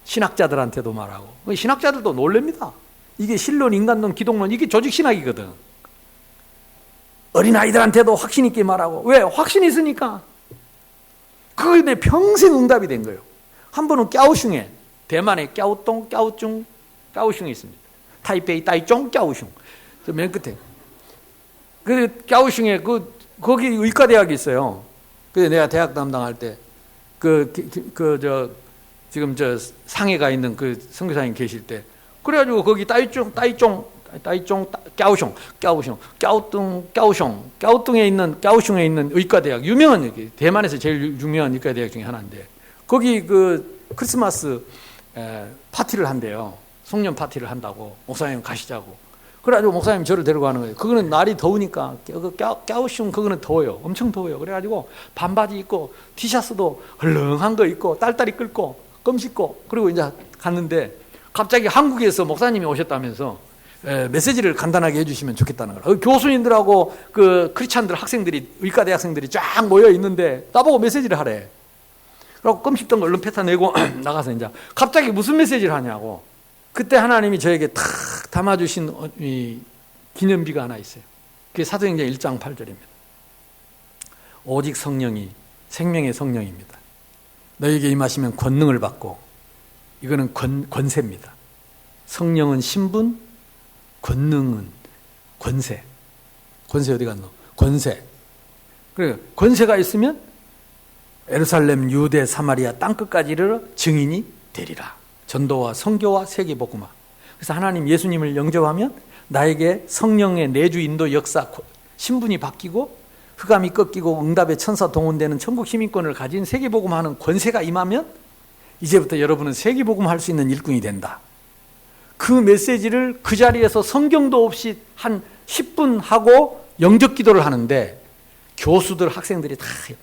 신학자들한테도 말하고, 신학자들도 놀랍니다. 이게 신론, 인간론, 기독론, 이게 조직신학이거든. 어린아이들한테도 확신 있게 말하고. 왜? 확신이 있으니까. 그게 내 평생 응답이 된 거예요. 한 번은 까오슝에, 대만에 까오똥, 까오중, 까오슝이 있습니다. 타이페이, 따이쫑, 까오슝. 저 맨 끝에. 그 까오슝에 거기 의과대학이 있어요. 그래서 내가 대학 담당할 때 지금 저 상해가 있는 그 선교사님 계실 때, 그래가지고 거기 따이쫑, 까오슝, 까오뚱에 있는 까오슝에 있는 의과대학, 유명한 여기 대만에서 제일 유명한 의과대학 중에 하나인데 거기 그 크리스마스 파티를 한대요. 송년 파티를 한다고 목사님 가시자고. 그래가지고 목사님 저를 데려가는 거예요. 그거는 날이 더우니까 까오슝 그거는 더워요. 엄청 더워요. 그래가지고 반바지 입고 티셔츠도 헐렁한 거 입고 딸딸이 끌고 껌 씻고 그리고 이제 갔는데 갑자기 한국에서 목사님이 오셨다면서 메시지를 간단하게 해주시면 좋겠다는 거예요. 교수님들하고 그 크리스찬들 학생들이 의과대 학생들이 쫙 모여 있는데 나보고 메시지를 하래. 그래서 껌 씹던 거 얼른 뱉어내고 나가서 이제 갑자기 무슨 메시지를 하냐고. 그때 하나님이 저에게 탁 담아주신 이 기념비가 하나 있어요. 그게 사도행전 1장 8절입니다. 오직 성령이 생명의 성령입니다. 너에게 임하시면 권능을 받고, 이거는 권세입니다. 성령은 신분, 권능은 권세. 권세 어디 갔노? 권세. 그래, 권세가 있으면 예루살렘, 유대, 사마리아 땅끝까지 이르러 증인이 되리라. 전도와 선교와 세계복음화. 그래서 하나님 예수님을 영접하면 나에게 성령의 내주 인도 역사, 신분이 바뀌고 흑암이 꺾이고 응답의 천사 동원되는 천국 시민권을 가진 세계복음하는 권세가 임하면 이제부터 여러분은 세계복음 할 수 있는 일꾼이 된다. 그 메시지를 그 자리에서 성경도 없이 한 10분 하고 영접 기도를 하는데 교수들, 학생들이 다 영접.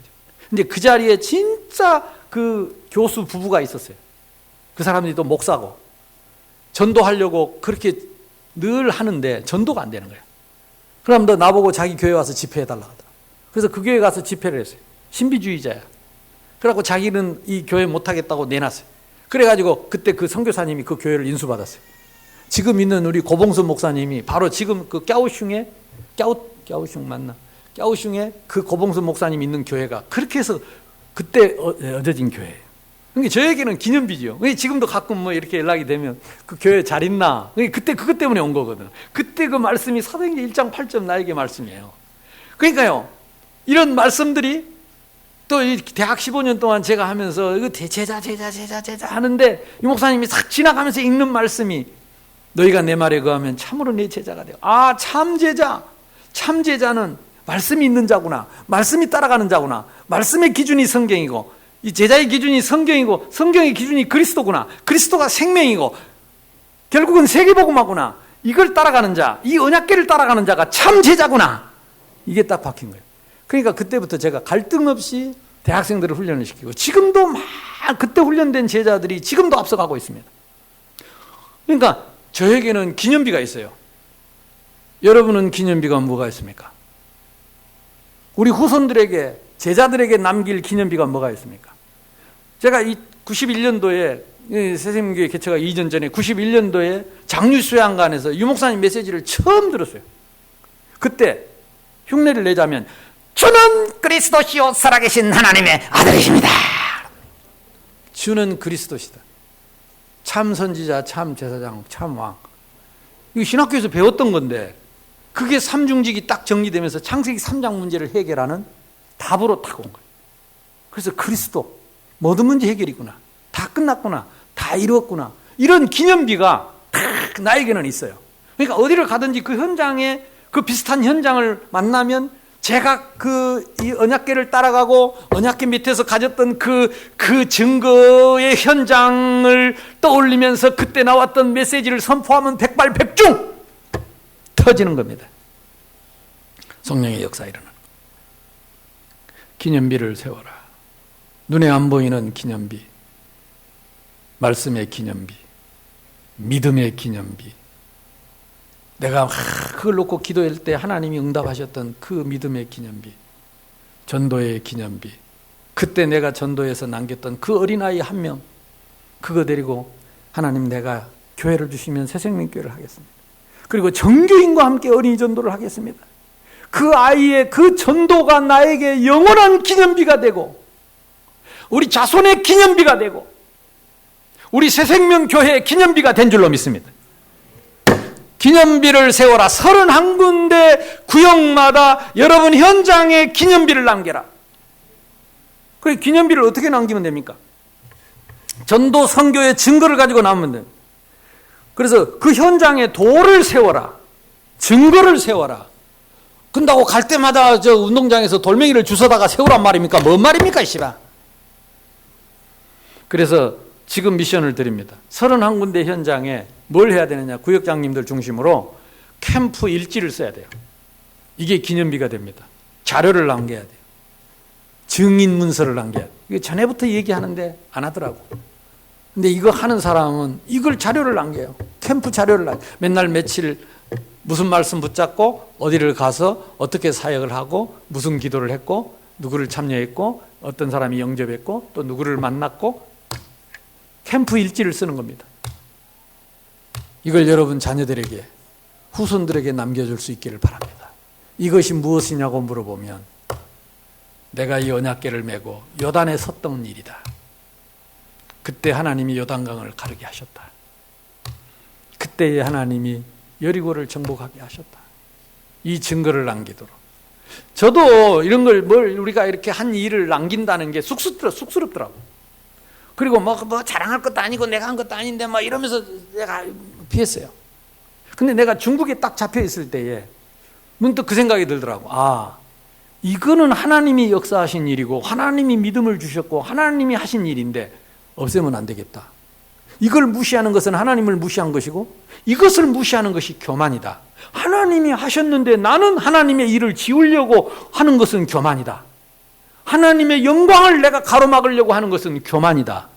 근데 그 자리에 진짜 그 교수 부부가 있었어요. 그 사람들이 또 목사고 전도하려고 그렇게 늘 하는데 전도가 안 되는 거예요. 그럼 너 나보고 자기 교회 와서 집회해달라고 하더라. 그래서 그 교회 가서 집회를 했어요. 신비주의자야. 그래갖고 자기는 이 교회 못하겠다고 내놨어요. 그래가지고 그때 그 선교사님이 그 교회를 인수받았어요. 지금 있는 우리 고봉수 목사님이 바로 지금 그 까오슝에 까오슝 맞나? 까오슝에 그 고봉수 목사님 있는 교회가 그렇게 해서 그때 얻어진 교회예요. 그러니까 저에게는 기념비죠. 지금도 가끔 뭐 이렇게 연락이 되면 그 교회 잘 있나? 그때 그것 때문에 온 거거든. 그때 그 말씀이 사도행전 1장 8절 나에게 말씀이에요. 그러니까요, 이런 말씀들이 또 이 대학 15년 동안 제가 하면서 이거 제자 하는데 이 목사님이 싹 지나가면서 읽는 말씀이 너희가 내 말에 거하면 참으로 내 제자가 되어. 아, 참제자. 참제자는 말씀이 있는 자구나. 말씀이 따라가는 자구나. 말씀의 기준이 성경이고 이 제자의 기준이 성경이고 성경의 기준이 그리스도구나. 그리스도가 생명이고 결국은 세계복음하구나. 이걸 따라가는 자, 이 언약궤를 따라가는 자가 참제자구나. 이게 딱 박힌 거예요. 그러니까 그때부터 제가 갈등 없이 대학생들을 훈련을 시키고 지금도 막 그때 훈련된 제자들이 지금도 앞서가고 있습니다. 그러니까 저에게는 기념비가 있어요. 여러분은 기념비가 뭐가 있습니까? 우리 후손들에게, 제자들에게 남길 기념비가 뭐가 있습니까? 제가 이 91년도에 새생명교회 개척가 2년 전에 91년도에 장류수양관에서 유목사님 메시지를 처음 들었어요. 그때 흉내를 내자면 주는 그리스도시요 살아계신 하나님의 아들이십니다. 주는 그리스도시다. 참 선지자, 참 제사장, 참 왕. 이거 신학교에서 배웠던 건데 그게 삼중직이 딱 정리되면서 창세기 3장 문제를 해결하는 답으로 딱 온 거예요. 그래서 그리스도 모든 문제 해결이구나. 다 끝났구나. 다 이루었구나. 이런 기념비가 딱 나에게는 있어요. 그러니까 어디를 가든지 그 현장에 그 비슷한 현장을 만나면 제가 이 언약궤를 따라가고 언약궤 밑에서 가졌던 그 증거의 현장을 떠올리면서 그때 나왔던 메시지를 선포하면 백발백중 터지는 겁니다. 성령의 역사 일어나는 거. 기념비를 세워라. 눈에 안 보이는 기념비, 말씀의 기념비, 믿음의 기념비. 내가 그걸 놓고 기도할 때 하나님이 응답하셨던 그 믿음의 기념비, 전도의 기념비, 그때 내가 전도해서 남겼던 그 어린아이 한 명, 그거 데리고 하나님 내가 교회를 주시면 새생명교회를 하겠습니다. 그리고 정교인과 함께 어린이 전도를 하겠습니다. 그 아이의 그 전도가 나에게 영원한 기념비가 되고 우리 자손의 기념비가 되고 우리 새생명교회의 기념비가 된 줄로 믿습니다. 기념비를 세워라. 31군데 구역마다 여러분 현장에 기념비를 남겨라. 그래, 기념비를 어떻게 남기면 됩니까? 전도 선교의 증거를 가지고 남으면 됩니다. 그래서 그 현장에 돌을 세워라. 증거를 세워라. 근다고 갈 때마다 저 운동장에서 돌멩이를 주워다가 세우란 말입니까? 뭔 말입니까, 씨발. 그래서 지금 미션을 드립니다. 31군데 현장에 뭘 해야 되느냐? 구역장님들 중심으로 캠프 일지를 써야 돼요. 이게 기념비가 됩니다. 자료를 남겨야 돼요. 증인 문서를 남겨야 돼요. 이게 전에부터 얘기하는데 안 하더라고. 근데 이거 하는 사람은 이걸 자료를 남겨요. 캠프 자료를 남겨요. 맨날 며칠 무슨 말씀 붙잡고 어디를 가서 어떻게 사역을 하고 무슨 기도를 했고 누구를 참여했고 어떤 사람이 영접했고 또 누구를 만났고 캠프 일지를 쓰는 겁니다. 이걸 여러분 자녀들에게 후손들에게 남겨줄 수 있기를 바랍니다. 이것이 무엇이냐고 물어보면 내가 이 언약궤를 메고 요단에 섰던 일이다. 그때 하나님이 요단강을 가르게 하셨다. 그때 하나님이 여리고를 정복하게 하셨다. 이 증거를 남기도록. 저도 이런 걸 우리가 이렇게 한 일을 남긴다는 게 쑥스럽더라고. 그리고 뭐 자랑할 것도 아니고 내가 한 것도 아닌데 막 이러면서 내가 피했어요. 근데 내가 중국에 딱 잡혀 있을 때에 문득 그 생각이 들더라고. 아, 이거는 하나님이 역사하신 일이고 하나님이 믿음을 주셨고 하나님이 하신 일인데 없애면 안 되겠다. 이걸 무시하는 것은 하나님을 무시한 것이고 이것을 무시하는 것이 교만이다. 하나님이 하셨는데 나는 하나님의 일을 지우려고 하는 것은 교만이다. 하나님의 영광을 내가 가로막으려고 하는 것은 교만이다.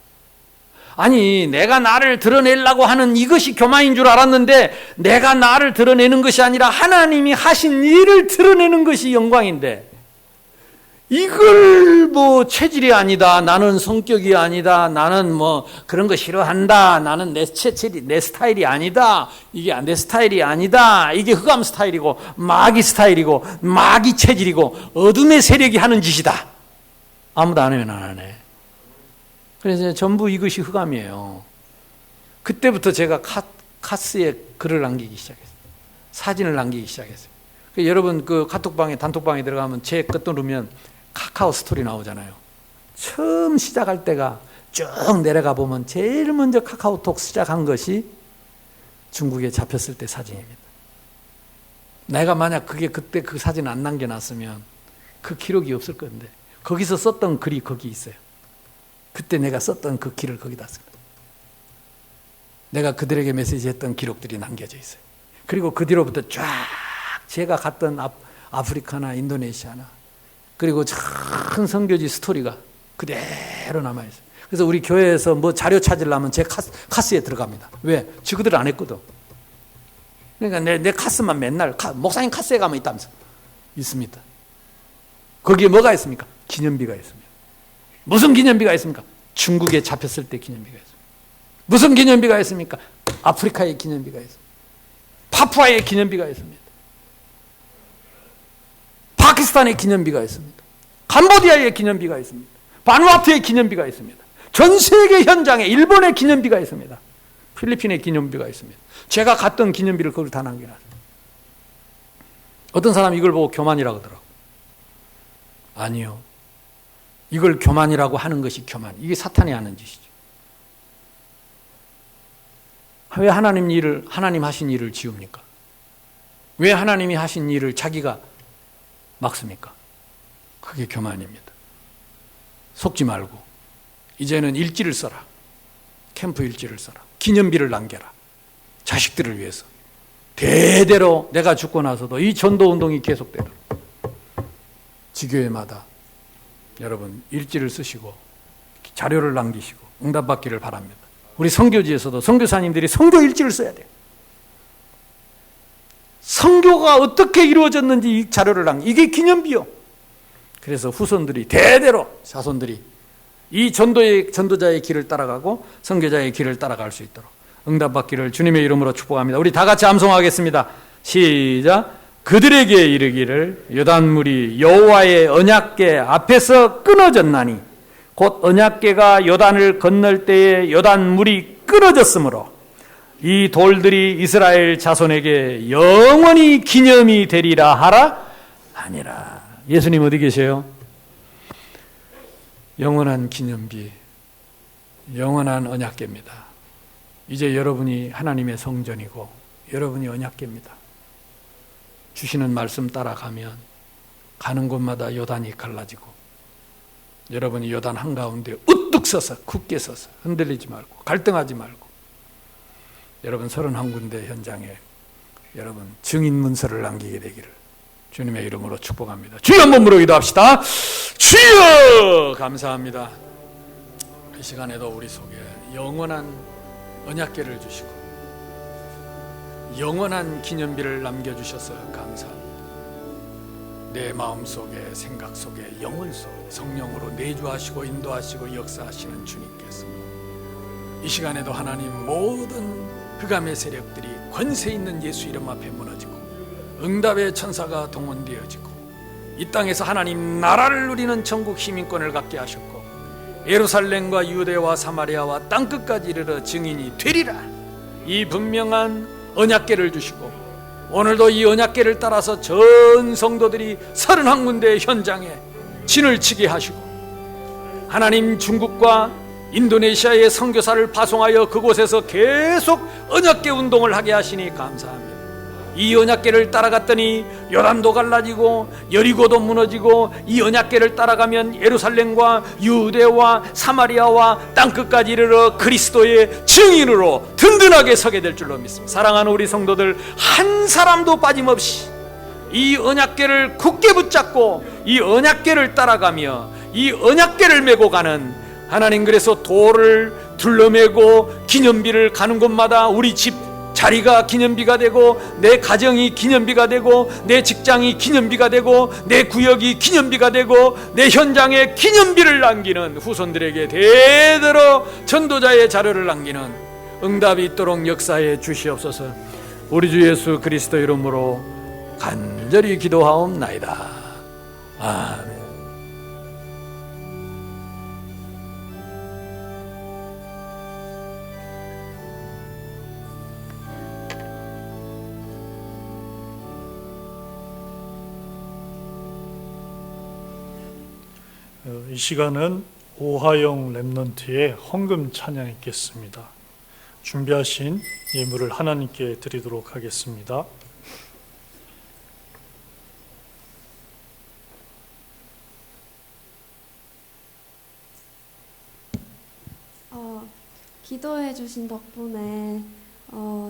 아니, 내가 나를 드러내려고 하는 이것이 교만인 줄 알았는데 내가 나를 드러내는 것이 아니라 하나님이 하신 일을 드러내는 것이 영광인데 이걸 뭐 체질이 아니다, 나는 성격이 아니다, 나는 뭐 그런 거 싫어한다, 나는 내 체질이 내 스타일이 아니다, 이게 내 스타일이 아니다, 이게 흑암 스타일이고 마귀 스타일이고 마귀 체질이고 어둠의 세력이 하는 짓이다. 아무도 안 하면 안 하네. 그래서 전부 이것이 흑암이에요. 그때부터 제가 카스에 글을 남기기 시작했어요. 사진을 남기기 시작했어요. 여러분 그 카톡방에 단톡방에 들어가면 제 것 누르면 카카오 스토리 나오잖아요. 처음 시작할 때가 쭉 내려가 보면 제일 먼저 카카오톡 시작한 것이 중국에 잡혔을 때 사진입니다. 내가 만약 그때 그 사진 안 남겨놨으면 그 기록이 없을 건데 거기서 썼던 글이 거기 있어요. 그때 내가 썼던 그 글을 거기다 썼어요. 내가 그들에게 메시지했던 기록들이 남겨져 있어요. 그리고 그 뒤로부터 쫙 제가 갔던 아프리카나 인도네시아나 그리고 큰 선교지 스토리가 그대로 남아있어요. 그래서 우리 교회에서 뭐 자료 찾으려면 제 카스에 들어갑니다. 왜? 지그들 안 했거든. 그러니까 내 카스만 맨날 목사님 카스에 가면 있다면서. 있습니다. 거기에 뭐가 있습니까? 기념비가 있습니다. 무슨 기념비가 있습니까? 중국에 잡혔을 때 기념비가 있습니다. 무슨 기념비가 있습니까? 아프리카의 기념비가 있습니다. 파푸아의 기념비가 있습니다. 파키스탄의 기념비가 있습니다. 캄보디아의 기념비가 있습니다. 바누아투의 기념비가 있습니다. 전 세계 현장에 일본의 기념비가 있습니다. 필리핀의 기념비가 있습니다. 제가 갔던 기념비를 거기 다 남겨놨어요. 어떤 사람이 이걸 보고 교만이라고 하더라고요. 아니요. 이걸 교만이라고 하는 것이 교만. 이게 사탄이 하는 짓이죠. 왜 하나님 하신 일을 지웁니까? 왜 하나님이 하신 일을 자기가 막습니까? 그게 교만입니다. 속지 말고 이제는 일지를 써라. 캠프 일지를 써라. 기념비를 남겨라. 자식들을 위해서. 대대로 내가 죽고 나서도 이 전도운동이 계속되도록 지교회마다 여러분 일지를 쓰시고 자료를 남기시고 응답받기를 바랍니다. 우리 선교지에서도 선교사님들이 선교 일지를 써야 돼요. 선교가 어떻게 이루어졌는지 이 자료를 이게 기념비요. 그래서 후손들이 대대로 자손들이 이 전도자의 길을 따라가고 선교자의 길을 따라갈 수 있도록 응답받기를 주님의 이름으로 축복합니다. 우리 다 같이 암송하겠습니다. 시작. 그들에게 이르기를 요단물이 여호와의 언약궤 앞에서 끊어졌나니 곧 언약궤가 요단을 건널 때에 요단물이 끊어졌으므로 이 돌들이 이스라엘 자손에게 영원히 기념이 되리라 하라 아니라. 예수님 어디 계세요? 영원한 기념비, 영원한 언약궤입니다. 이제 여러분이 하나님의 성전이고 여러분이 언약궤입니다. 주시는 말씀 따라가면 가는 곳마다 요단이 갈라지고 여러분이 요단 한가운데 우뚝 서서 굳게 서서 흔들리지 말고 갈등하지 말고 여러분 31군데 현장에 여러분 증인 문서를 남기게 되기를 주님의 이름으로 축복합니다. 주여 한번 부르 기도합시다. 주여 감사합니다. 이 시간에도 우리 속에 영원한 언약궤를 주시고 영원한 기념비를 남겨주셔서 감사합니다. 내 마음속에 생각 속에 영혼 속에 성령으로 내주하시고 인도하시고 역사하시는 주님께서 이 시간에도 하나님 모든 흑암의 세력들이 권세 있는 예수 이름 앞에 무너지고 응답의 천사가 동원되어지고 이 땅에서 하나님 나라를 누리는 전국 시민권을 갖게 하셨고 예루살렘과 유대와 사마리아와 땅끝까지 이르러 증인이 되리라. 이 분명한 언약궤를 주시고 오늘도 이 언약궤를 따라서 전 성도들이 31군데의 현장에 진을 치게 하시고 하나님 중국과 인도네시아의 선교사를 파송하여 그곳에서 계속 언약궤 운동을 하게 하시니 감사합니다. 이 언약궤를 따라갔더니 요단도 갈라지고 여리고도 무너지고 이 언약궤를 따라가면 예루살렘과 유대와 사마리아와 땅끝까지 이르러 그리스도의 증인으로 든든하게 서게 될 줄로 믿습니다. 사랑하는 우리 성도들, 한 사람도 빠짐없이 이 언약궤를 굳게 붙잡고 이 언약궤를 따라가며 이 언약궤를 메고 가는, 하나님 그래서 돌을 둘러매고 기념비를 가는 곳마다 우리 집 자리가 기념비가 되고 내 가정이 기념비가 되고 내 직장이 기념비가 되고 내 구역이 기념비가 되고 내 현장에 기념비를 남기는 후손들에게 대대로 전도자의 자료를 남기는 응답이 있도록 역사해 주시옵소서. 우리 주 예수 그리스도 이름으로 간절히 기도하옵나이다. 아멘. 이 시간은 오하영 랩넌트의 헌금 찬양 있겠습니다. 준비하신 예물을 하나님께 드리도록 하겠습니다. 기도해 주신 덕분에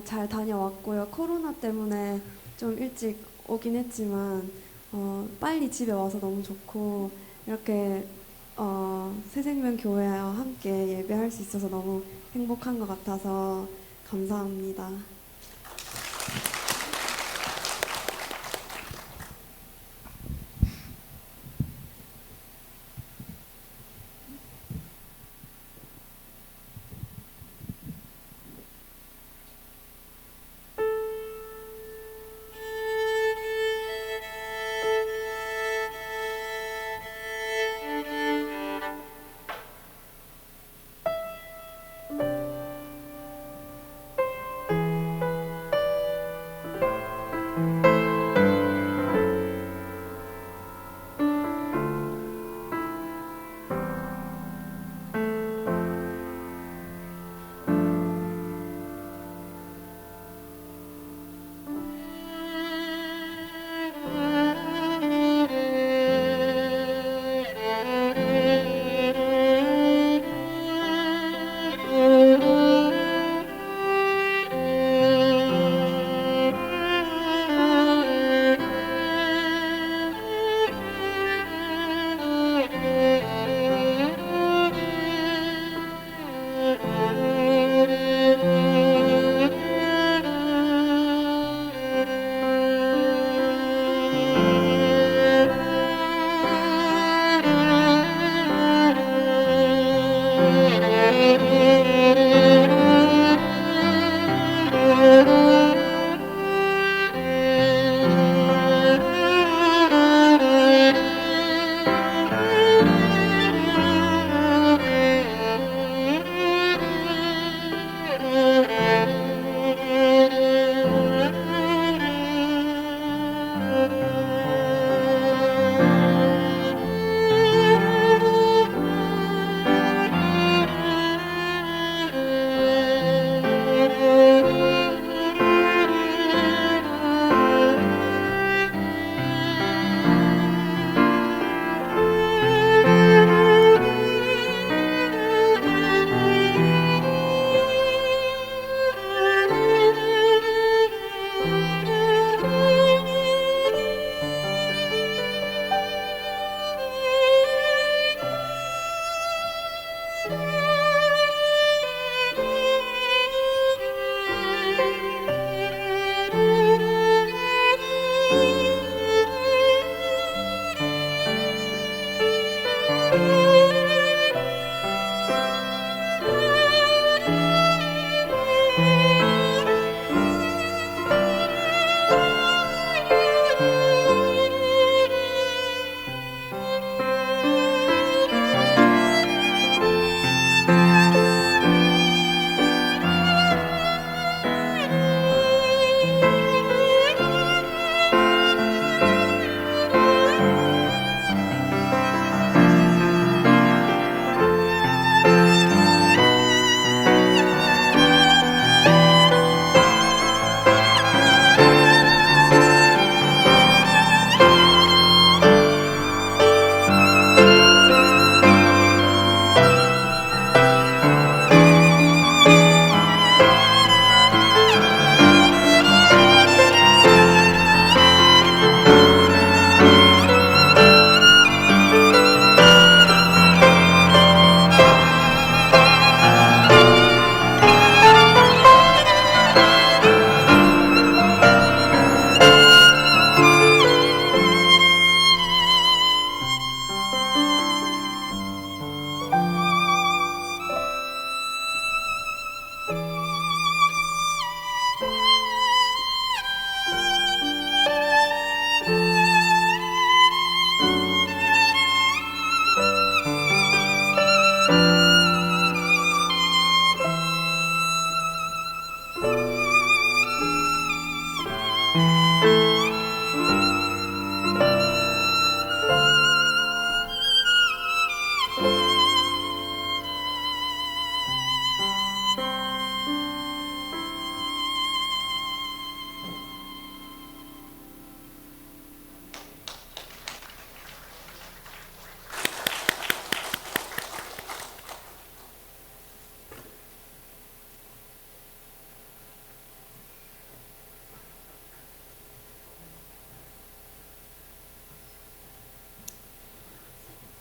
잘 다녀왔고요. 코로나 때문에 좀 일찍 오긴 했지만 빨리 집에 와서 너무 좋고, 이렇게 새생명교회와 함께 예배할 수 있어서 너무 행복한 것 같아서 감사합니다.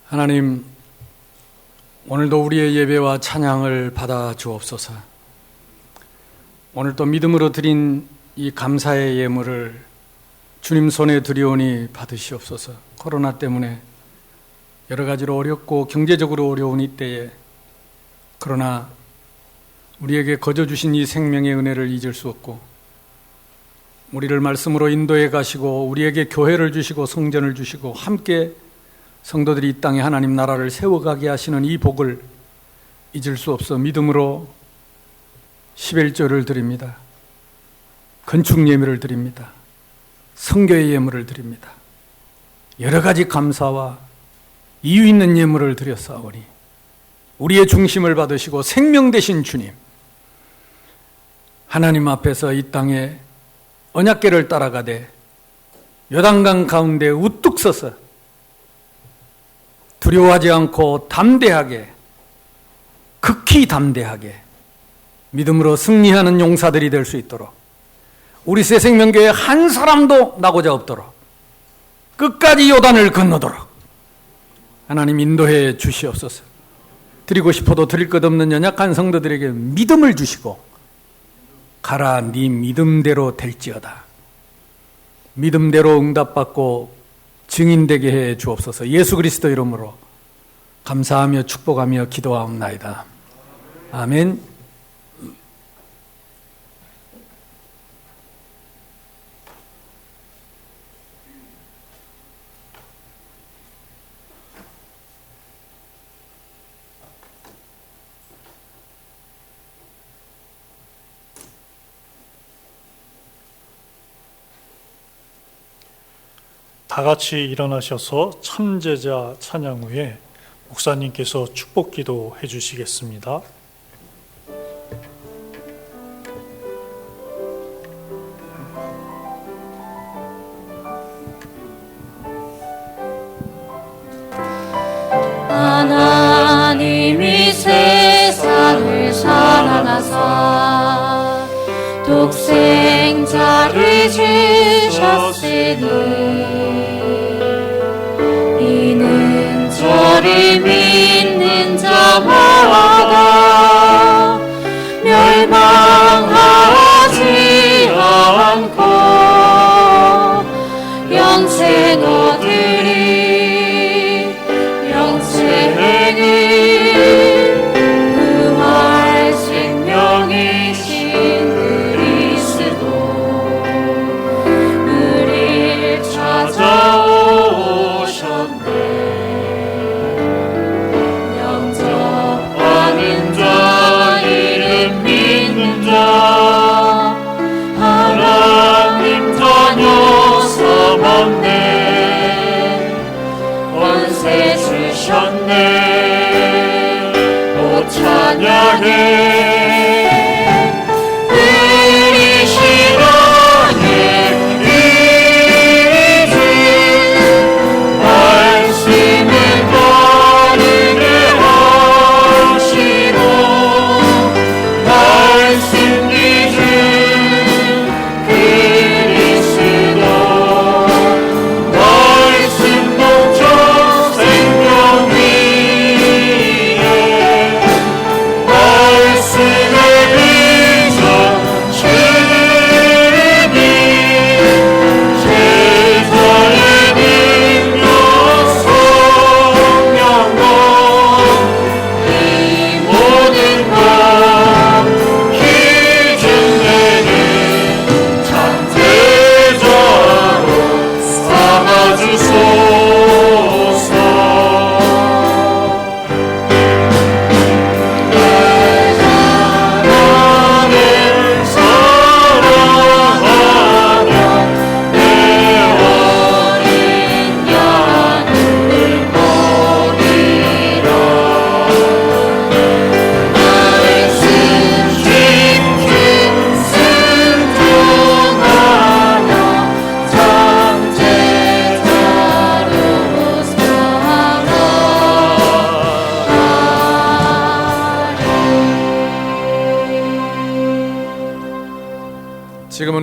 하나님, 오늘도 우리의 예배와 찬양을 받아 주옵소서. 오늘 또 믿음으로 드린 이 감사의 예물을 주님 손에 드리오니 받으시옵소서. 코로나 때문에 여러 가지로 어렵고 경제적으로 어려운 이때에, 그러나 우리에게 거저 주신 이 생명의 은혜를 잊을 수 없고, 우리를 말씀으로 인도해 가시고 우리에게 교회를 주시고 성전을 주시고 함께 성도들이 이 땅에 하나님 나라를 세워가게 하시는 이 복을 잊을 수 없어 믿음으로 11조를 드립니다. 건축 예물을 드립니다. 성교의 예물을 드립니다. 여러 가지 감사와 이유 있는 예물을 드렸사오니 우리의 중심을 받으시고 생명 되신 주님, 하나님 앞에서 이 땅에 언약궤를 따라가되 요단강 가운데 우뚝 서서 두려워하지 않고 담대하게, 극히 담대하게 믿음으로 승리하는 용사들이 될 수 있도록, 우리 새생명교회 한 사람도 나고자 없도록 끝까지 요단을 건너도록 하나님 인도해 주시옵소서. 드리고 싶어도 드릴 것 없는 연약한 성도들에게 믿음을 주시고, 가라 네 믿음대로 될지어다, 믿음대로 응답받고 증인되게 해 주옵소서. 예수 그리스도 이름으로 감사하며 축복하며 기도하옵나이다. 아멘. 다 같이 일어나셔서 참제자 찬양 후에 목사님께서 축복 기도 해주시겠습니다. 하나님이 세상을 사랑하사 독생자를 주셨으니 이는 저를 믿는 자마다 멸망하지 않고 영생 얻으리. 영생은 부활 생명이신 그리스도 우리를 찾아오셨네. 영접하는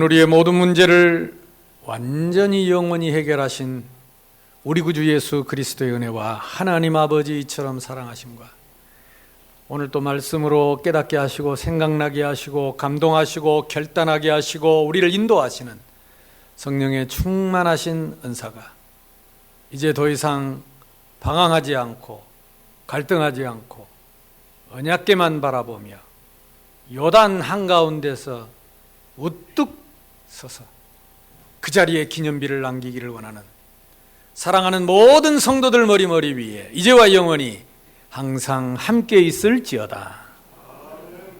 하나님은 우리의 모든 문제를 완전히 영원히 해결하신 우리 구주 예수 그리스도의 은혜와 하나님 아버지처럼 사랑하심과 오늘 또 말씀으로 깨닫게 하시고 생각나게 하시고 감동하시고 결단하게 하시고 우리를 인도하시는 성령의 충만하신 은사가 이제 더 이상 방황하지 않고 갈등하지 않고 언약궤만 바라보며 요단 한가운데서 우뚝 서서 그 자리에 기념비를 남기기를 원하는 사랑하는 모든 성도들 머리 위에 이제와 영원히 항상 함께 있을지어다.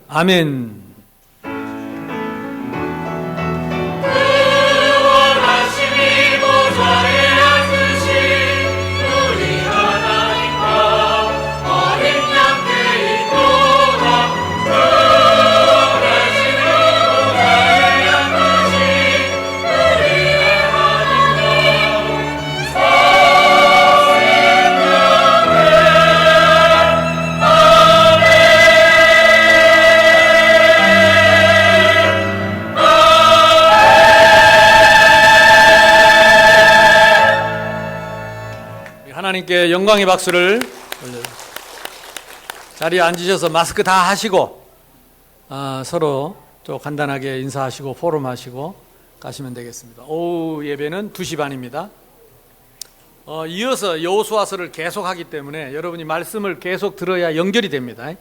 아멘. 하나님께 영광의 박수를 올려주세요. 자리에 앉으셔서 마스크 다 하시고 서로 좀 간단하게 인사하시고 포럼하시고 가시면 되겠습니다. 오후 예배는 2시 반입니다. 이어서 여호수아서를 계속 하기 때문에 여러분이 말씀을 계속 들어야 연결이 됩니다.